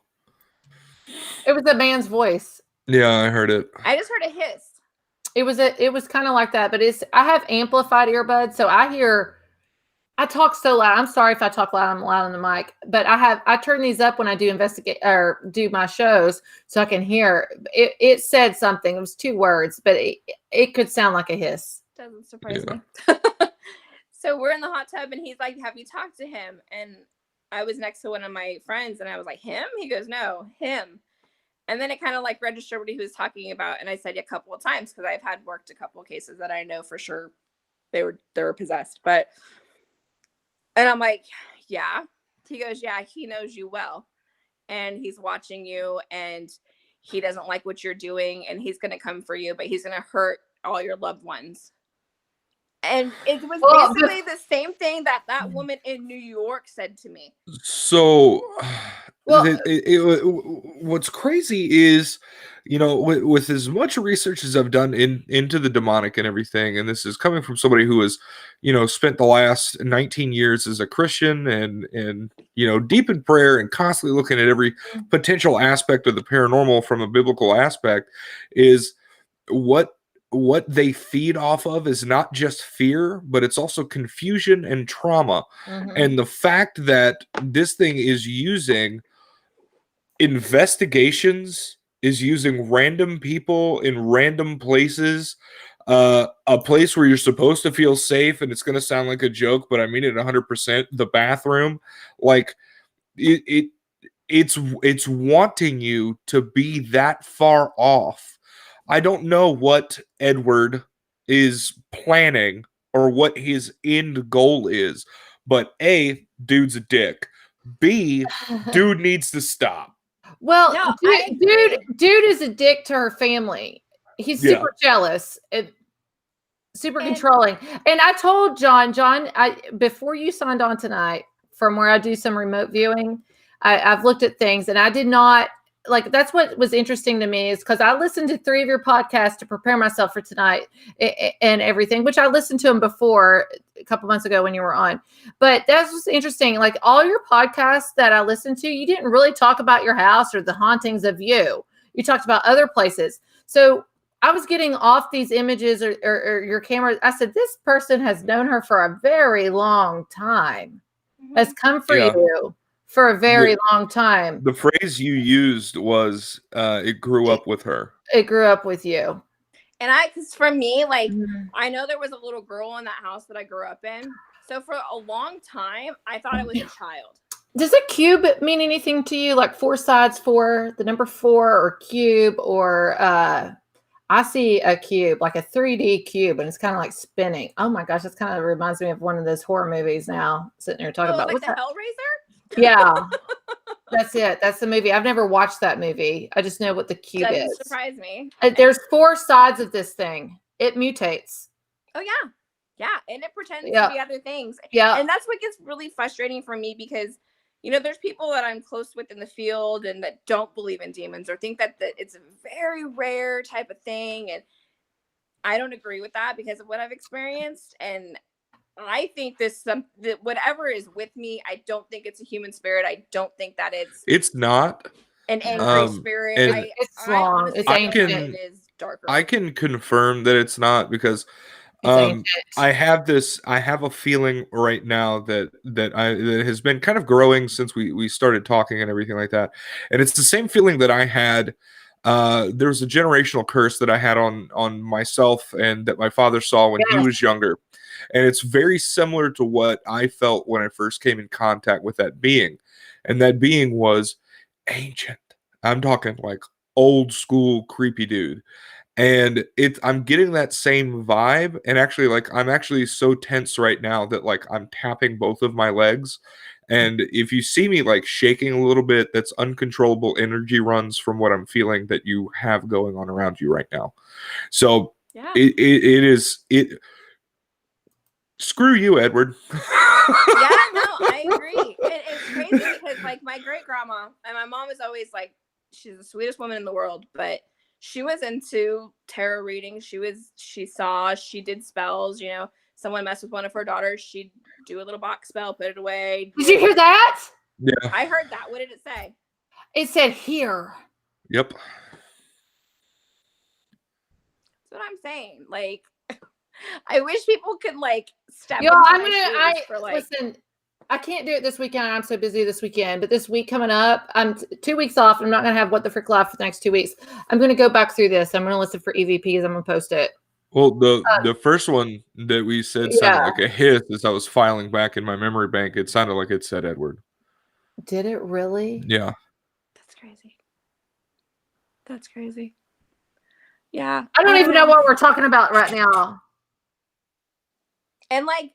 It was a man's voice. Yeah, I heard it. I just heard a hiss. It was kind of like that, but I have amplified earbuds, so I talk so loud. I'm sorry if I talk loud. I'm loud on the mic, but I turn these up when I do investigate or do my shows so I can hear. It said something. It was 2 words, but it could sound like a hiss. Doesn't surprise me. So we're in the hot tub and he's like, have you talked to him? And I was next to one of my friends and I was like, him? He goes, no, him. And then it kind of like registered what he was talking about. And I said a couple of times because I've had worked a couple of cases that I know for sure they were possessed. And I'm like, yeah. He goes, yeah, he knows you well. And he's watching you and he doesn't like what you're doing and he's going to come for you, but he's going to hurt all your loved ones. And it was basically the same thing that woman in New York said to me. So, what's crazy is, with as much research as I've done into the demonic and everything, and this is coming from somebody who has, spent the last 19 years as a Christian and deep in prayer and constantly looking at every potential aspect of the paranormal from a biblical aspect, is what they feed off of is not just fear, but it's also confusion and trauma. Mm-hmm. And the fact that this thing is using investigations, is using random people in random places, a place where you're supposed to feel safe, and it's going to sound like a joke, but I mean it 100%, the bathroom, like it's wanting you to be that far off. I don't know what Edward is planning or what his end goal is, but A, dude's a dick. B, dude needs to stop. Well, no, dude is a dick to her family. He's super jealous and super controlling. And I told John, before you signed on tonight, from where I do some remote viewing, I've looked at things and I did not. Like, that's what was interesting to me, is because I listened to 3 of your podcasts to prepare myself for tonight and everything, which I listened to them before a couple months ago when you were on. But that's what's interesting. Like, all your podcasts that I listened to, you didn't really talk about your house or the hauntings of you. You talked about other places. So I was getting off these images or your camera. I said, this person has known her for a very long time, has come for you for a very long time. The phrase you used was, it grew up with her. It grew up with you. And because for me, like, Mhm. I know there was a little girl in that house that I grew up in. So for a long time, I thought it was a child. Does a cube mean anything to you? Like 4 sides, 4, the number 4, or cube, or I see a cube, like a 3D cube, and it's kind of like spinning. Oh my gosh, this kind of reminds me of one of those horror movies now. Sitting there talking about like what's the that? Hellraiser? Yeah, that's it. That's the movie. I've never watched that movie. I just know what the cube Doesn't is. surprise me. There's 4 sides of this thing. It mutates. Oh yeah. Yeah. And it pretends Yeah. to be other things. Yeah. And that's what gets really frustrating for me because, you know, there's people that I'm close with in the field and that don't believe in demons or think that it's a very rare type of thing. And I don't agree with that because of what I've experienced. And I think that whatever is with me, I don't think it's a human spirit. I don't think that It's not. an angry spirit. And it's I long. honestly It's think that ancient. it is darker. I can confirm that it's not because It's ancient. I have a feeling right now that has been kind of growing since we started talking and everything like that. And it's the same feeling that I had. There's a generational curse that I had on myself and that my father saw when he was younger. And it's very similar to what I felt when I first came in contact with that being. And that being was ancient. I'm talking like old school creepy dude. And I'm getting that same vibe. And actually, like, I'm actually so tense right now that like I'm tapping both of my legs. And if you see me like shaking a little bit, that's uncontrollable energy runs from what I'm feeling that you have going on around you right now. So Yeah. it is. Screw you, Edward. Yeah, no, I agree. It's crazy because like my great grandma and my mom is always like, she's the sweetest woman in the world, but she was into tarot reading. She did spells, you know, someone messed with one of her daughters, she'd do a little box spell, put it away. Did you hear that? Yeah. I heard that. What did it say? It said here. Yep. That's what I'm saying. Like, I wish people could like step into my shoes for like. Listen. I can't do it this weekend. I'm so busy this weekend. But this week coming up, I'm 2 weeks off. I'm not going to have What the Frick Live for the next 2 weeks. I'm going to go back through this. I'm going to listen for EVPs. I'm going to post it. Well, the first one that we said sounded like a hiss as I was filing back in my memory bank. It sounded like it said Edward. Did it really? Yeah. That's crazy. That's crazy. Yeah. I don't even know what we're talking about right now. And like,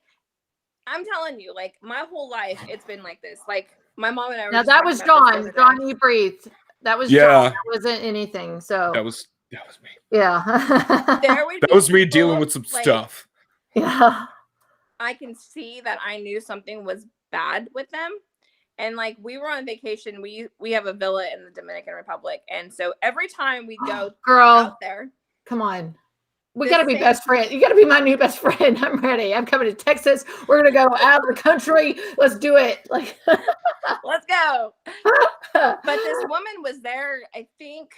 I'm telling you, like my whole life, it's been like this. Like my mom and I were. Now that was John. John, you breathed. That was John. That wasn't anything. So that was me. Yeah. That was me dealing with some stuff. Yeah. I can see that I knew something was bad with them. And like we were on vacation, we have a villa in the Dominican Republic, and so every time we go out there, come on. We got to be best friends. You got to be my new best friend. I'm ready. I'm coming to Texas. We're going to go out of the country. Let's do it. Like, let's go. But this woman was there, I think,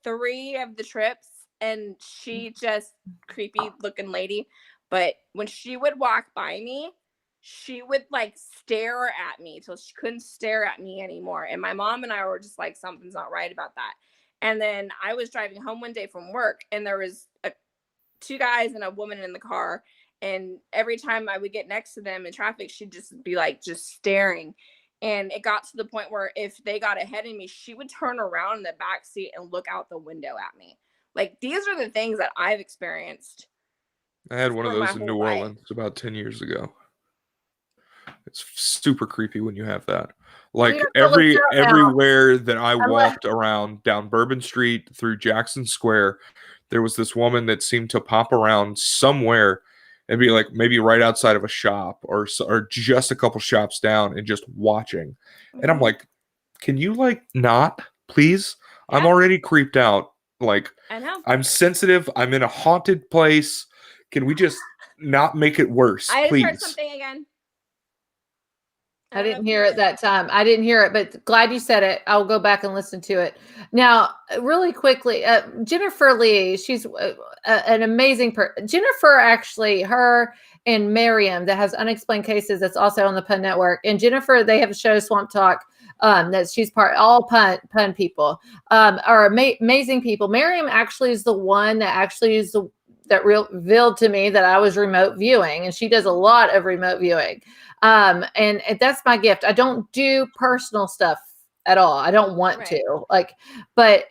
3 of the trips, and she just creepy looking lady. But when she would walk by me, she would like stare at me till she couldn't stare at me anymore. And my mom and I were just like, something's not right about that. And then I was driving home one day from work, and there was 2 guys and a woman in the car. And every time I would get next to them in traffic, she'd just be like, just staring. And it got to the point where if they got ahead of me, she would turn around in the back seat and look out the window at me. Like, these are the things that I've experienced. I had one of those in New Orleans about 10 years ago. It's super creepy when you have that. Like everywhere that I walked around down Bourbon Street through Jackson Square, there was this woman that seemed to pop around somewhere and be like maybe right outside of a shop or just a couple shops down and just watching. And I'm like, can you like not, please? Yeah. I'm already creeped out. Like, I know. I'm sensitive. I'm in a haunted place. Can we just not make it worse, please? I heard something again. I didn't hear it that time. I didn't hear it, but glad you said it. I'll go back and listen to it. Now, really quickly, Jennifer Lee, she's an amazing person. Jennifer, actually, her and Miriam that has Unexplained Cases that's also on the Pun Network. And Jennifer, they have a show, Swamp Talk. That she's all pun people, are amazing people. Miriam actually is the one that actually is that revealed to me that I was remote viewing, and she does a lot of remote viewing. And that's my gift. I don't do personal stuff at all. I don't want to, but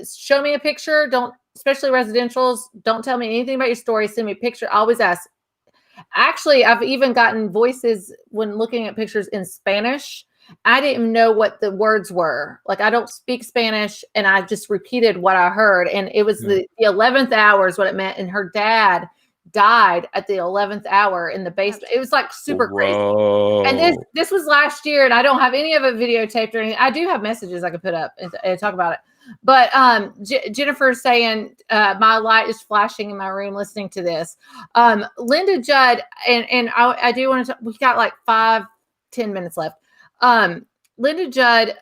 show me a picture. Don't, especially residentials. Don't tell me anything about your story. Send me a picture. I always ask. Actually, I've even gotten voices when looking at pictures in Spanish. I didn't even know what the words were. Like, I don't speak Spanish, and I just repeated what I heard. And it was the 11th hour is what it meant. And her dad died at the 11th hour in the basement. It was like super crazy. And this was last year, and I don't have any of it videotaped or anything. I do have messages I could put up and talk about it. But Jennifer's saying my light is flashing in my room listening to this. Linda Judd, and I do want to we got like 5-10 minutes left. Linda Judd,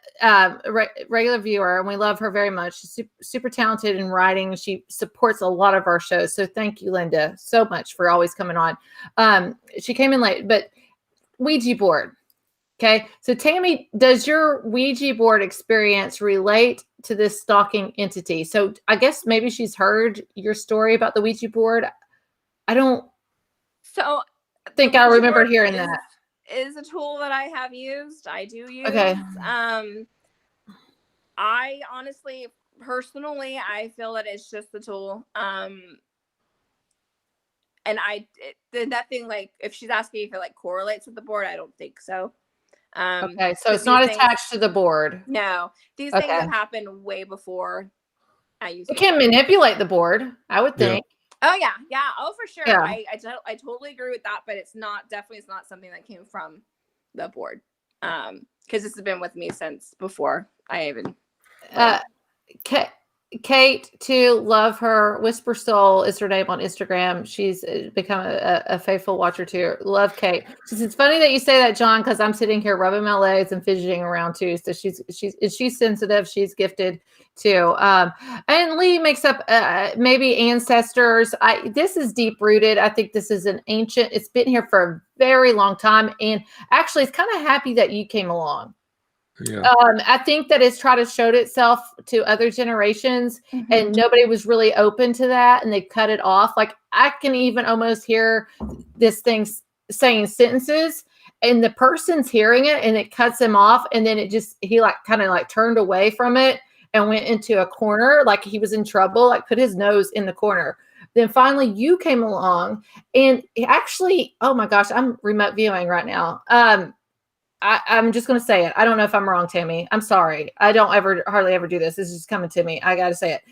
regular viewer, and we love her very much. She's super talented in writing. She supports a lot of our shows. So thank you, Linda, so much for always coming on. She came in late, but Ouija board. Okay. So Tammy, does your Ouija board experience relate to this stalking entity? So I guess maybe she's heard your story about the Ouija board. I don't think I remember hearing that. Is a tool that I have used. I do use. Okay. I honestly, personally, I feel that it's just a tool. And nothing like, if she's asking if it like correlates with the board, I don't think so. Okay, so it's not attached to the board. No, these things have happened way before I used. It can manipulate the board, I would think. Oh yeah, oh for sure. Yeah. I totally agree with that, but it's not something that came from the board. Because this has been with me since before I even. Kate, too, love her. Whisper Soul is her name on Instagram. She's become a faithful watcher too. Love Kate. It's funny that you say that, John, because I'm sitting here rubbing my legs and fidgeting around too. So she's sensitive. She's gifted too. And Lee makes up maybe ancestors. This is deep rooted. I think this is an ancient. It's been here for a very long time, and actually, it's kind of happy that you came along. Yeah. I think that it's tried to show itself to other generations, and nobody was really open to that, and they cut it off. Like, I can even almost hear this thing saying sentences, and the person's hearing it, and it cuts him off, and then he like kind of like turned away from it and went into a corner, like he was in trouble, like put his nose in the corner. Then finally you came along, and actually, oh my gosh, I'm remote viewing right now. I'm just going to say it. I don't know if I'm wrong, Tammy. I'm sorry. I don't hardly ever do this. This is just coming to me. I got to say it.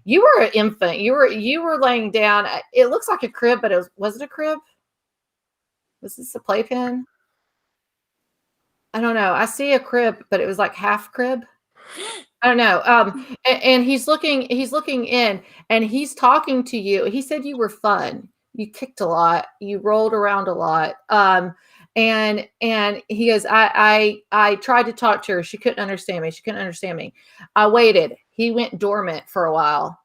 You were an infant. You were laying down. It looks like a crib, but was it a crib? Was this a playpen? I don't know. I see a crib, but it was like half crib. I don't know. And he's looking in, and he's talking to you. He said you were fun. You kicked a lot. You rolled around a lot. And he goes, I tried to talk to her. She couldn't understand me. I waited. He went dormant for a while,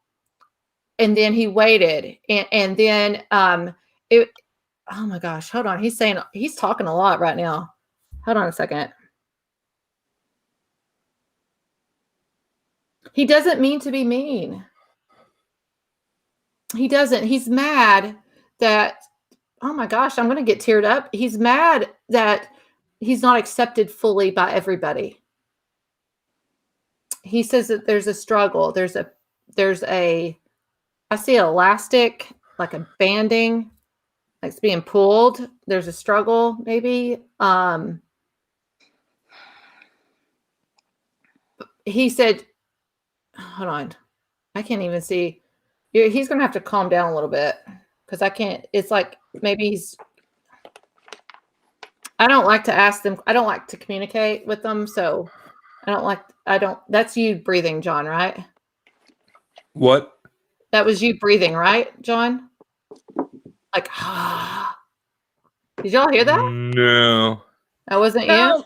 and then he waited. And then, oh my gosh, hold on. He's talking a lot right now. Hold on a second. He doesn't mean to be mean. He doesn't. He's mad that, oh my gosh, I'm going to get teared up. He's mad that he's not accepted fully by everybody. He says that there's a struggle. I see elastic, like a banding, like it's being pulled. There's a struggle, maybe. He said, hold on. I can't even see. He's going to have to calm down a little bit, because I can't. It's like maybe I don't like to ask them. I don't like to communicate with them. So that's you breathing, John, right? What? That was you breathing, right, John? Like, did y'all hear that? No. That wasn't you? I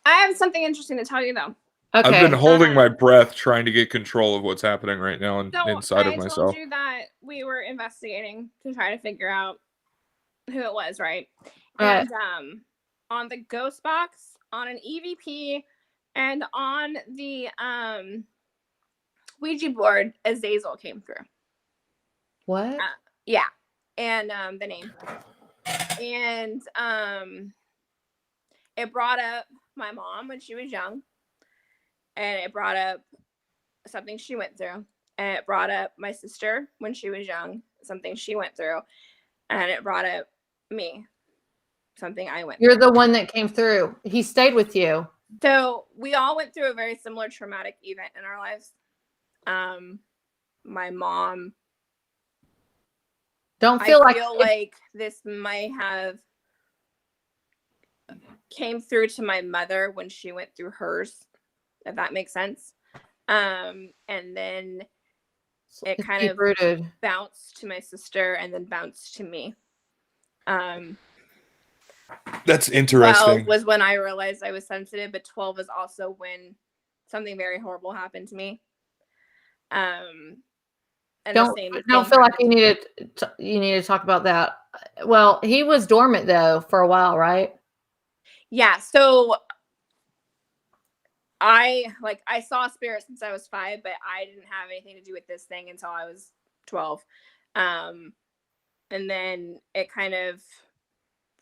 have something interesting to tell you, though. Okay. I've been holding my breath, trying to get control of what's happening right now inside of myself. I told you that we were investigating to try to figure out who it was, right? And on the ghost box, on an EVP, And on the Ouija board, Azazel came through. What? Yeah. And the name. And it brought up my mom when she was young. And it brought up something she went through. And it brought up my sister when she was young, something she went through. And it brought up me, something I went You're through. the one that came through. He stayed with you. So we all went through a very similar traumatic event in our lives. My mom. Don't feel I feel like this might have came through to my mother when she went through hers, if that makes sense. And then it kind of rooted. bounced to my sister and then bounced to me. That's interesting. 12 was when I realized I was sensitive, but 12 is also when something very horrible happened to me. And Don't feel like you need to talk about that. Well, he was dormant though for a while, right? Yeah. So I saw spirit since I was 5, but I didn't have anything to do with this thing until I was 12. And then it kind of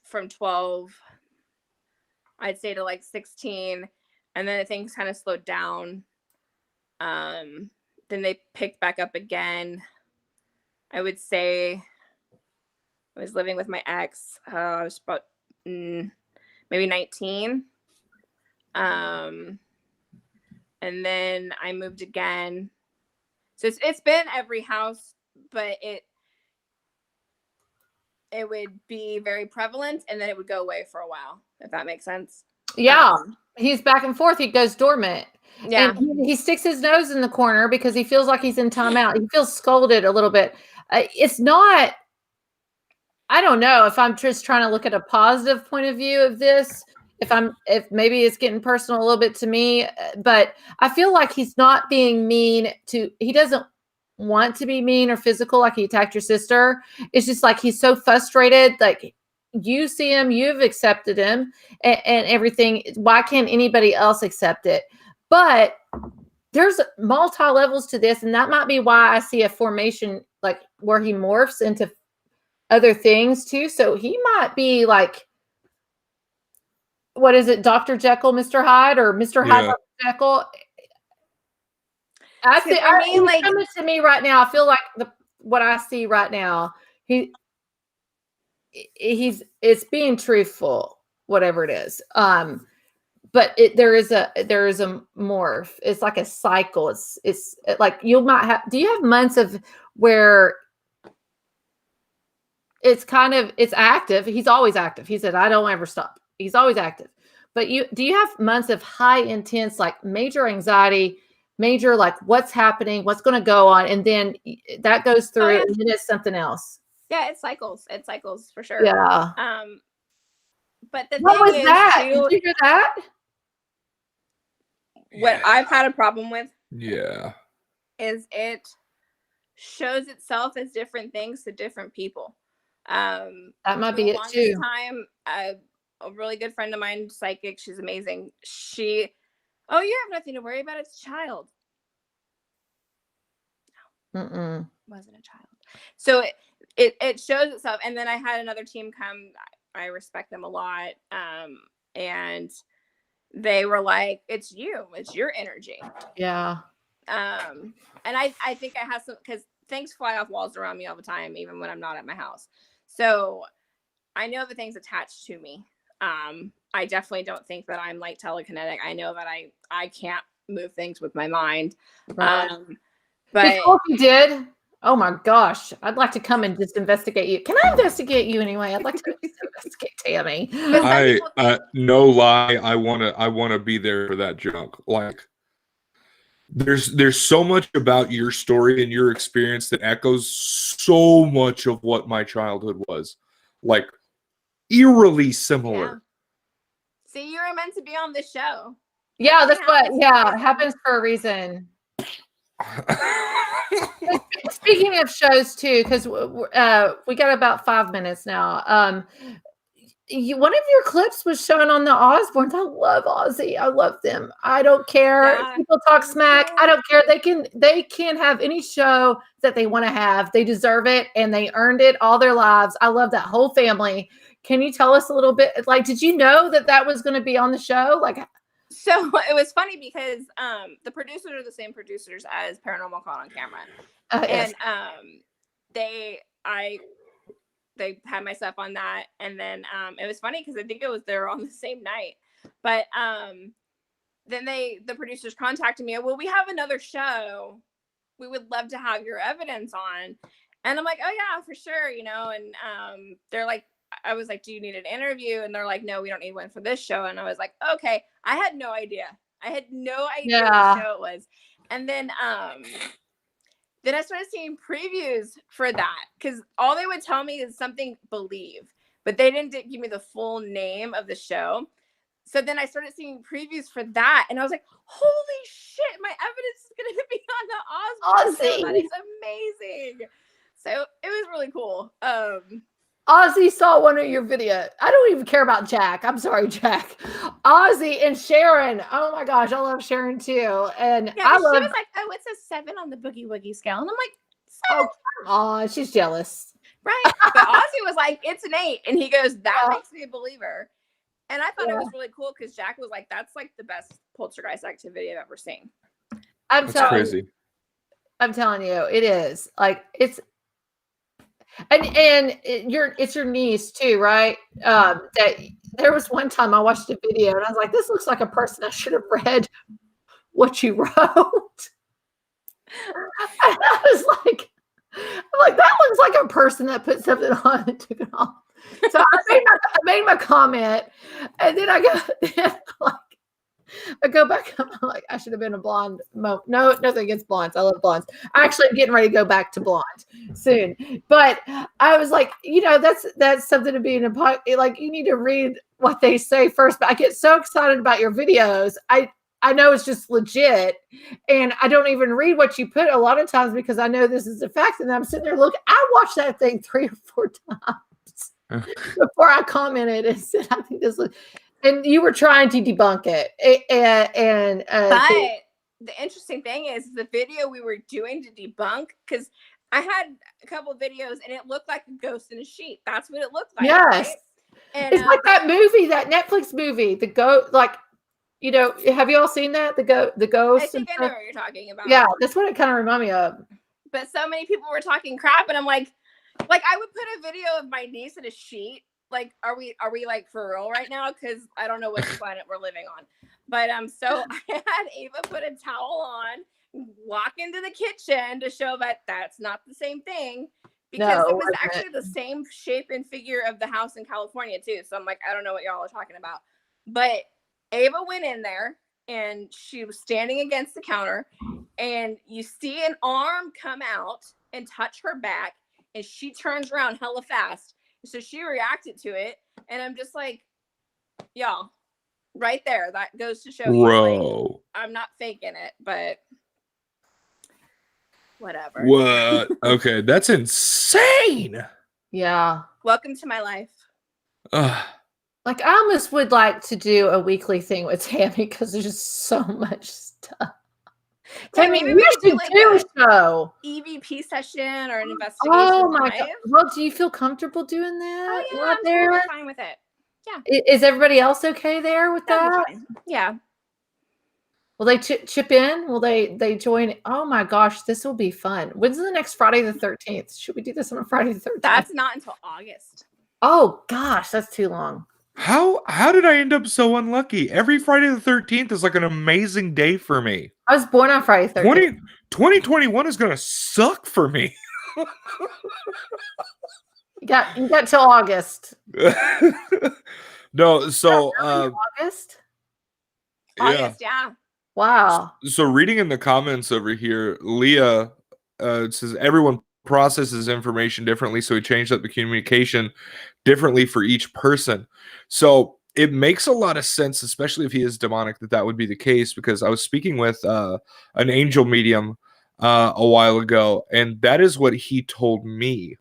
from 12, I'd say to like 16, and then things kind of slowed down. Then they picked back up again. I would say I was living with my ex. I was about maybe 19. And then I moved again. So it's been every house, but it would be very prevalent, and then it would go away for a while, if that makes sense. Yeah. He's back and forth. He goes dormant. Yeah. And he sticks his nose in the corner because he feels like he's in timeout. He feels scolded a little bit. It's not, I don't know if I'm just trying to look at a positive point of view of this, if maybe it's getting personal a little bit to me, but I feel like he's not being mean he doesn't want to be mean or physical like he attacked your sister. It's just like he's so frustrated. Like you see him, you've accepted him and everything. Why can't anybody else accept it? But there's multi levels to this, and that might be why I see a formation like where he morphs into other things too. So he might be like, what is it, Dr. Jekyll, Mr. Hyde, or Mr. Hyde, Dr. Jekyll? I see. He's coming to me right now. I feel like what I see right now. It's being truthful, whatever it is. But there is a morph. It's like a cycle. It's like you might have. Do you have months of where it's active? He's always active. He said, "I don't ever stop." He's always active. But do you have months of high intense, like major anxiety, major like what's happening, what's going to go on, and then that goes through, and then it's something else. Yeah, it cycles. It cycles for sure. Yeah. But the what thing was is, that? too, did you hear that? What I've had a problem with, is it shows itself as different things to different people. That might be it too. Time, a really good friend of mine, psychic, she's amazing. You have nothing to worry about. It's a child. No, wasn't a child. So it shows itself. And then I had another team come. I respect them a lot. And they were like, it's your energy. Yeah. And I think I have some, because things fly off walls around me all the time, even when I'm not at my house. So I know the things attached to me. I definitely don't think that I'm like telekinetic. I know that I can't move things with my mind. Right. But if you did, oh my gosh, I'd like to come and just investigate you. Can I investigate you anyway? I'd like to investigate Tammy. No lie, I wanna be there for that junk. Like there's so much about your story and your experience that echoes so much of what my childhood was. Like eerily similar. Yeah. See, you were meant to be on this show. Yeah, that's what. Yeah, it happens for a reason. Speaking of shows too, because we got about 5 minutes now. one of your clips was shown on the Osbournes. I love Ozzy. I love them. I don't care if Yeah. people talk smack. I don't care. They can have any show that they want to have. They deserve it and they earned it all their lives. I love that whole family. Can you tell us a little bit? Like, did you know that was going to be on the show? Like, so it was funny because the producers are the same producers as Paranormal Caught on Camera, yes. and they had my stuff on that, and then it was funny because I think they were on the same night, but then the producers contacted me. Well, we have another show. We would love to have your evidence on, and I'm like, oh yeah, for sure, and they're like. I was like, do you need an interview? And they're like, no, we don't need one for this show. And I was like, okay. I had no idea. What show it was. And then I started seeing previews for that because all they would tell me is something Believe, but they didn't give me the full name of the show. So then I started seeing previews for that. And I was like, holy shit, my evidence is going to be on the Osbourne show. That is amazing. So it was really cool. Ozzy saw one of your videos. I don't even care about Jack. I'm sorry, Jack. Ozzy and Sharon. Oh my gosh, I love Sharon too. And she was like, oh, it's a 7 on the Boogie Woogie scale. And I'm like, 7? Oh, come on. She's jealous. Right. But Ozzy was like, it's an 8. And he goes, that makes me a believer. And I thought it was really cool because Jack was like, that's like the best poltergeist activity I've ever seen. That's crazy. I'm telling you, it is. Like, it's it's your niece too, right? That there was one time I watched a video and I was like, this looks like a person I should have read what you wrote. And I was like, that looks like a person that put something on and took it off. So I made my comment, and then I go back up. I'm like, I should have been a blonde. No, nothing against blondes. I love blondes. I actually am getting ready to go back to blonde soon. But I was like, that's something to be in a like. You need to read what they say first. But I get so excited about your videos. I know it's just legit, and I don't even read what you put a lot of times because I know this is a fact. And I'm sitting there looking. I watched that thing 3 or 4 times before I commented and said, I think this was. And you were trying to debunk it. But the interesting thing is the video we were doing to debunk, because I had a couple of videos and it looked like a ghost in a sheet. That's what it looked like. Yes. Right? And, it's like that movie, that Netflix movie, the ghost, like, have you all seen that? The ghost? I think I know what you're talking about. Yeah, that's what it kind of reminded me of. But so many people were talking crap, and I'm like I would put a video of my niece in a sheet. Like, are we like for real right now? Because I don't know which planet we're living on. But so I had Ava put a towel on, walk into the kitchen to show that that's not the same thing, because it was actually the same shape and figure of the house in California too. So I'm like, I don't know what y'all are talking about. But Ava went in there and she was standing against the counter, and you see an arm come out and touch her back, and she turns around hella fast. So she reacted to it, and I'm just like, y'all, right there. That goes to show you, like, I'm not faking it, but whatever. What? Okay, that's insane. Yeah. Welcome to my life. Like, I almost would like to do a weekly thing with Tammy because there's just so much stuff. Tammy, maybe we could do a show. EVP session or an investigation. Oh my God. Well, do you feel comfortable doing that? Oh yeah, I'm totally fine with it. Yeah. Is everybody else okay there with that? Yeah. Will they chip in? Will they join? Oh my gosh, this will be fun. When's the next Friday the 13th? Should we do this on a Friday the 13th? That's not until August. Oh gosh, that's too long. How did I end up so unlucky? Every Friday the 13th is like an amazing day for me. I was born on Friday the 13th. 2021 is gonna suck for me. You got till August. No, so August? August, yeah. Wow. So reading in the comments over here, Leah says everyone processes information differently, so he changed up the communication differently for each person. So it makes a lot of sense, especially if he is demonic, that would be the case, because I was speaking with an angel medium a while ago, and that is what he told me,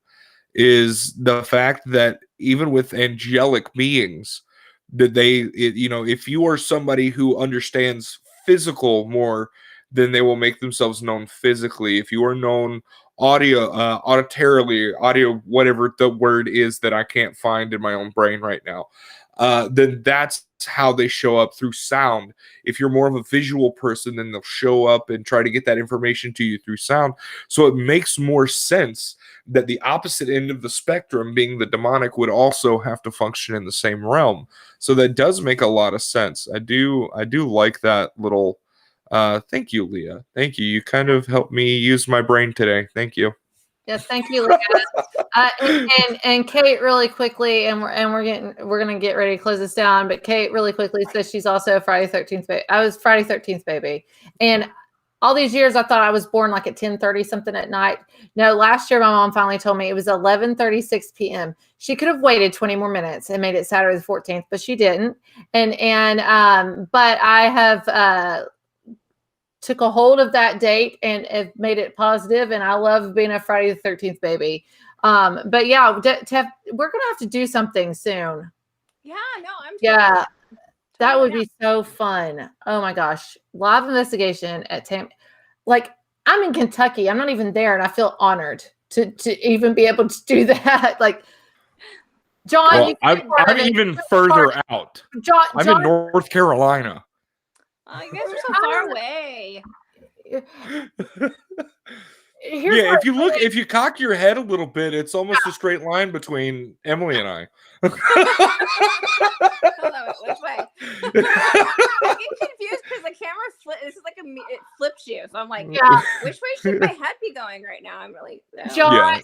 is the fact that even with angelic beings, that if you are somebody who understands physical more, then they will make themselves known physically. If you are known auditorily, audio, whatever the word is that I can't find in my own brain right now, then that's how they show up, through sound. If you're more of a visual person, then they'll show up and try to get that information to you through sound. So it makes more sense that the opposite end of the spectrum, being the demonic, would also have to function in the same realm. So that does make a lot of sense. I do like that little thank you, Leah. Thank you. You kind of helped me use my brain today. Thank you. Yes, thank you, Leah. And Kate, really quickly, and we're gonna get ready to close this down. But Kate, really quickly, says she's also a Friday 13th baby. I was Friday 13th baby, and all these years I thought I was born like at 10:30 something at night. No, last year my mom finally told me it was 11:36 p.m. She could have waited 20 more minutes and made it Saturday the 14th, but she didn't. But I have took a hold of that date and have made it positive, and I love being a Friday the 13th baby. But yeah, we're gonna have to do something soon. Yeah, no, I'm yeah, that would be so fun. Oh my gosh, live investigation at Tammy. Like, I'm in Kentucky, I'm not even there, and I feel honored to even be able to do that. Like, John, well, I'm even further out. John, I'm in North Carolina. Oh, you guys are so far away. If you cock your head a little bit, it's almost a straight line between Emily and I. Hold on, which way? I get confused because the camera this is like it flips you. So I'm like, which way should my head be going right now? I'm really John,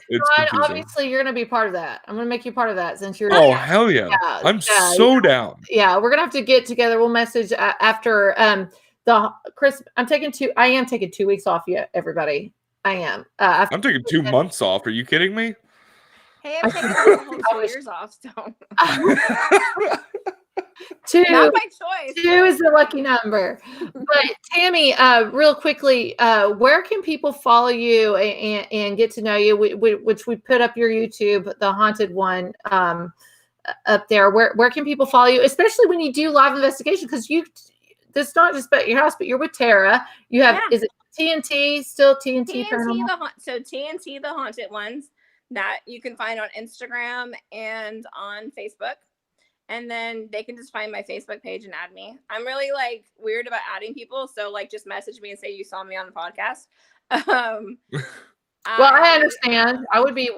obviously you're gonna be part of that. I'm gonna make you part of that since you're hell yeah. I'm so down. Yeah, we're gonna have to get together. We'll message after I am taking 2 weeks off yet, everybody. I am. I'm taking 2 months off. Are you kidding me? Hey, I'm taking the whole 2 years off, so. Two. Not my choice. 2 is the lucky number. But Tammy, real quickly, where can people follow you and get to know you? Which we put up your YouTube, the haunted one, up there. Where can people follow you, especially when you do live investigation? Because it's not just about your house, but you're with Tara. You have is it TNT, still TNT Paranormal? So TNT, the haunted ones that you can find on Instagram and on Facebook. And then they can just find my Facebook page and add me. I'm really like weird about adding people. So like just message me and say you saw me on the podcast. Well, I understand. I would be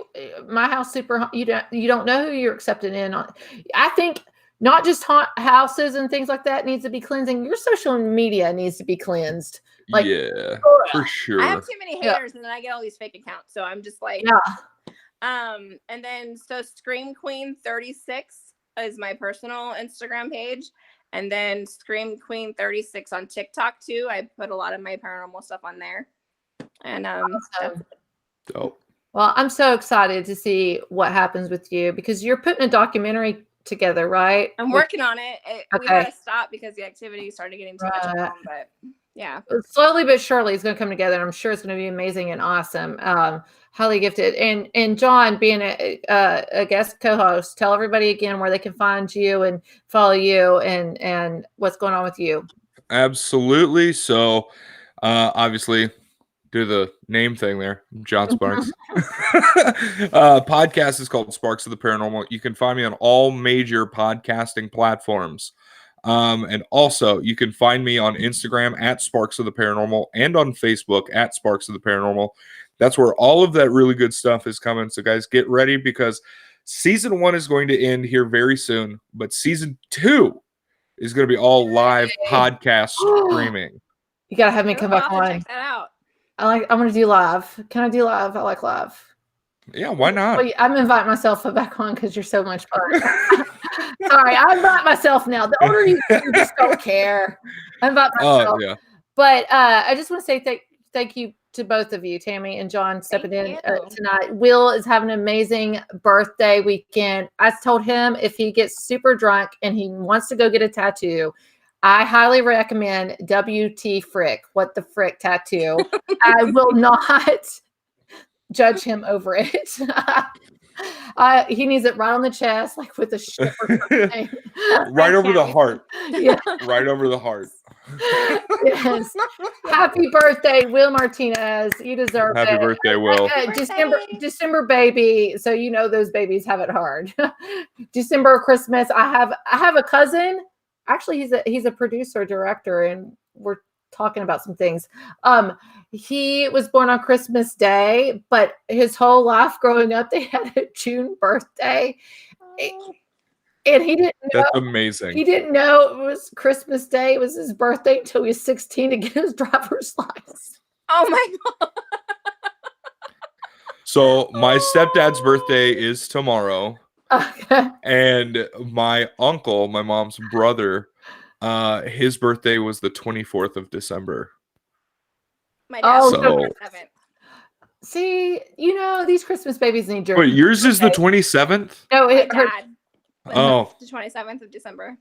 my house super. You don't know who you're accepted in on. I think not just houses and things like that needs to be cleansing. Your social media needs to be cleansed. Like, yeah, for sure. I have too many haters, and then I get all these fake accounts. So I'm just like, and then so Scream Queen 36 is my personal Instagram page, and then Scream Queen 36 on TikTok too. I put a lot of my paranormal stuff on there, and dope. Well, I'm so excited to see what happens with you because you're putting a documentary together, right? I'm working on it. We had to stop because the activity started getting too much at home, but yeah. Slowly but surely it's going to come together, and I'm sure it's going to be amazing and awesome. Highly gifted. And John, being a guest co-host, tell everybody again where they can find you and follow you and what's going on with you. Absolutely. So obviously do the name thing there, John Sparks. Podcast is called Sparks of the Paranormal. You can find me on all major podcasting platforms. And also you can find me on Instagram at Sparks of the Paranormal and on Facebook at Sparks of the Paranormal. That's where all of that really good stuff is coming. So guys, get ready because season 1 is going to end here very soon, but season 2 is going to be all live podcast streaming. You got to have me come back on. Check that out. I'm going to do live. Can I do live? I like live. Yeah, why not? Well, I'm inviting myself back on because you're so much fun. Sorry, I invite myself now. The older you just don't care. I invite myself. Yeah. But I just want to say thank you to both of you, Tammy and John, stepping in tonight. Will is having an amazing birthday weekend. I told him if he gets super drunk and he wants to go get a tattoo, I highly recommend W.T.Frick, What the Frick tattoo. I will not judge him over it. He needs it right on the chest, like with a ship or something. Right over the Tammy. heart. Yeah. Right over the heart. Yes. Happy birthday, Will Martinez. You deserve Happy it. birthday, Will. Happy December baby. So you know those babies have it hard. December, Christmas. I have a cousin. Actually, he's a producer, director, and we're talking about some things. He was born on Christmas Day, but his whole life growing up, they had a June birthday. And he didn't know. That's amazing. He didn't know it was Christmas Day. It was his birthday until he was 16 to get his driver's license. Oh my god. So my stepdad's birthday is tomorrow. Okay. And my uncle, my mom's brother, his birthday was the 24th of December. My dad's Oh, So- 7th. See, these Christmas babies need your. Wait, yours is the 27th? No, My her, dad. Oh. The 27th of December.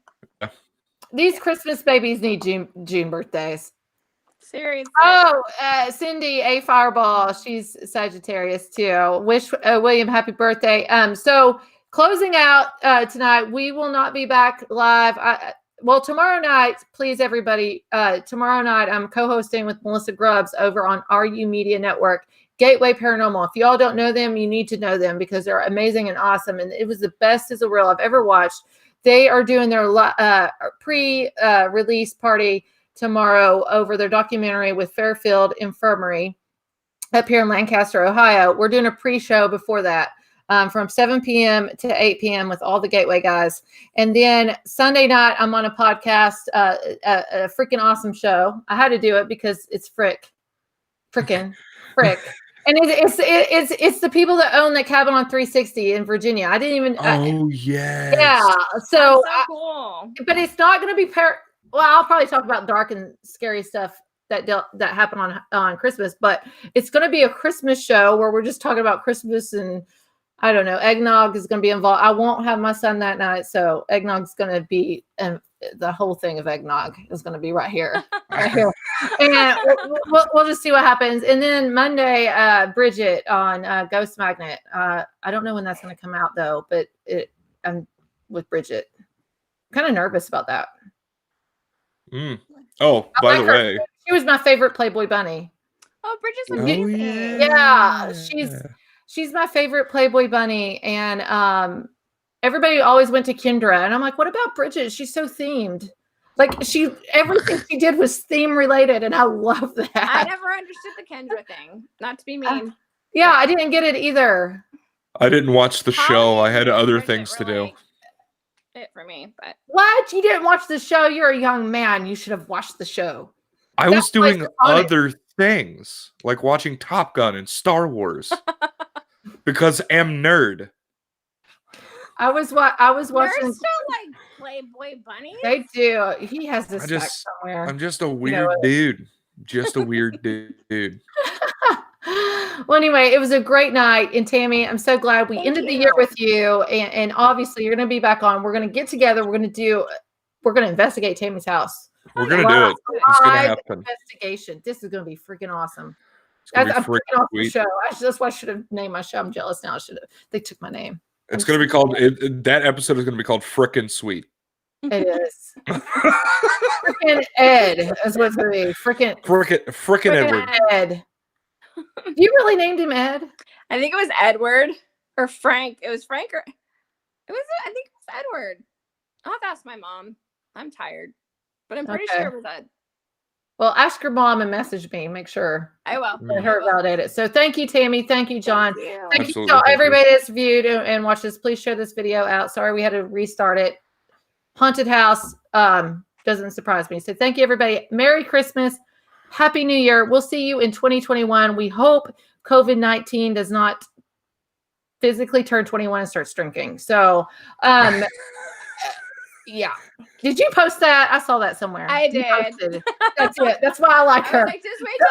these Christmas babies need June birthdays. Seriously. Oh, Cindy, a fireball. She's Sagittarius too. Wish William happy birthday. So closing out tonight, we will not be back live. Tomorrow night, please everybody. Tomorrow night, I'm co-hosting with Melissa Grubbs over on RU Media Network, Gateway Paranormal. If y'all don't know them, you need to know them because they're amazing and awesome. And it was the best as a real I've ever watched. They are doing their pre-release party tomorrow over their documentary with Fairfield Infirmary up here in Lancaster, Ohio. We're doing a pre-show before that from 7 p.m. to 8 p.m. with all the Gateway guys. And then Sunday night, I'm on a podcast, a freaking awesome show. I had to do it because it's Frick. And it's the people that own the cabin on 360 in Virginia. I didn't even. Oh, yes. Yeah. That's So cool. but it's not going to be well, I'll probably talk about dark and scary stuff that happened on Christmas, but it's going to be a Christmas show where we're just talking about Christmas and I don't know, eggnog is going to be involved. I won't have my son that night, so eggnog's going to be, and the whole thing of eggnog is going to be right here, right here. And we'll just see what happens. And then Monday, Bridget on Ghost Magnet. I don't know when that's going to come out though, but I'm with Bridget. Kind of nervous about that. Oh, by the way, she was my favorite Playboy bunny. Oh, Bridget's Oh, amazing. Yeah, she's my favorite Playboy bunny, and everybody always went to Kendra, and I'm like, what about Bridget? She's so themed. Like everything she did was theme related, and I love that. I never understood the Kendra thing. Not to be mean. Yeah, I didn't get it either. I didn't watch the show. I had other Bridget things to were do. like it for me, but What? You didn't watch the show? You're a young man. You should have watched the show. I was doing place on it. other things, like watching Top Gun and Star Wars, because I'm nerd. I was watching. There's still like Playboy bunnies. They do. He has this somewhere. I'm just a weird dude. Just a weird dude. Well, anyway, it was a great night. And Tammy, I'm so glad we ended the year with you. And obviously, you're going to be back on. We're going to get together. We're going to investigate Tammy's house. We're going to do it. It's going to happen. Investigation. This is going to be freaking awesome. It's going to I'm be freaking freaking awesome sweet. show. That's why I should have named my show. I'm jealous now. They took my name. It's going to be called, that episode is going to be called Frickin' Sweet. It is. Frickin' Ed is what it's going to be. Frickin' Edward. Ed. You really named him Ed? I think it was Edward or Frank. It was Frank or I think it was Edward. I'll have to ask my mom. I'm tired, but I'm pretty sure it was Ed. Well, ask your mom and message me. Make sure. I will. Let her validate it. So thank you, Tammy. Thank you, John. Thank you to Absolutely. everybody that's viewed and watched this. Please share this video out. Sorry we had to restart it. Haunted house doesn't surprise me. So thank you, everybody. Merry Christmas. Happy New Year. We'll see you in 2021. We hope COVID-19 does not physically turn 21 and starts drinking. So, yeah. Did you post that? I saw that somewhere. I did. That's it. That's why I like her. I was like, just wait till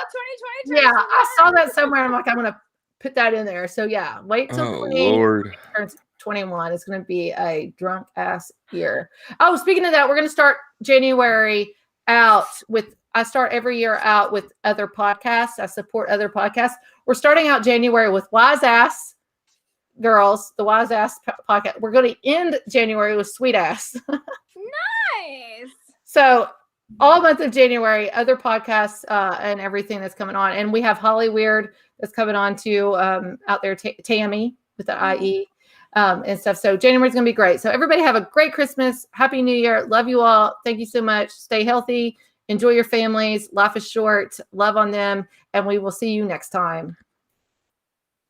2020. Yeah, I saw that somewhere. I'm like, I'm going to put that in there. So, yeah, wait till 20 turns 21. It's going to be a drunk ass year. Oh, speaking of that, we're going to start January out with, I start every year out with other podcasts. I support other podcasts. We're starting out January with Wise Ass. girls, the Wise Ass podcast. We're going to end January with Sweet Ass. Nice. So all month of January, other podcasts and everything that's coming on. And we have Holly Weird that's coming on too out there, Tammy with the IE and stuff. So January's going to be great. So everybody have a great Christmas. Happy New Year. Love you all. Thank you so much. Stay healthy. Enjoy your families. Life is short. Love on them. And we will see you next time.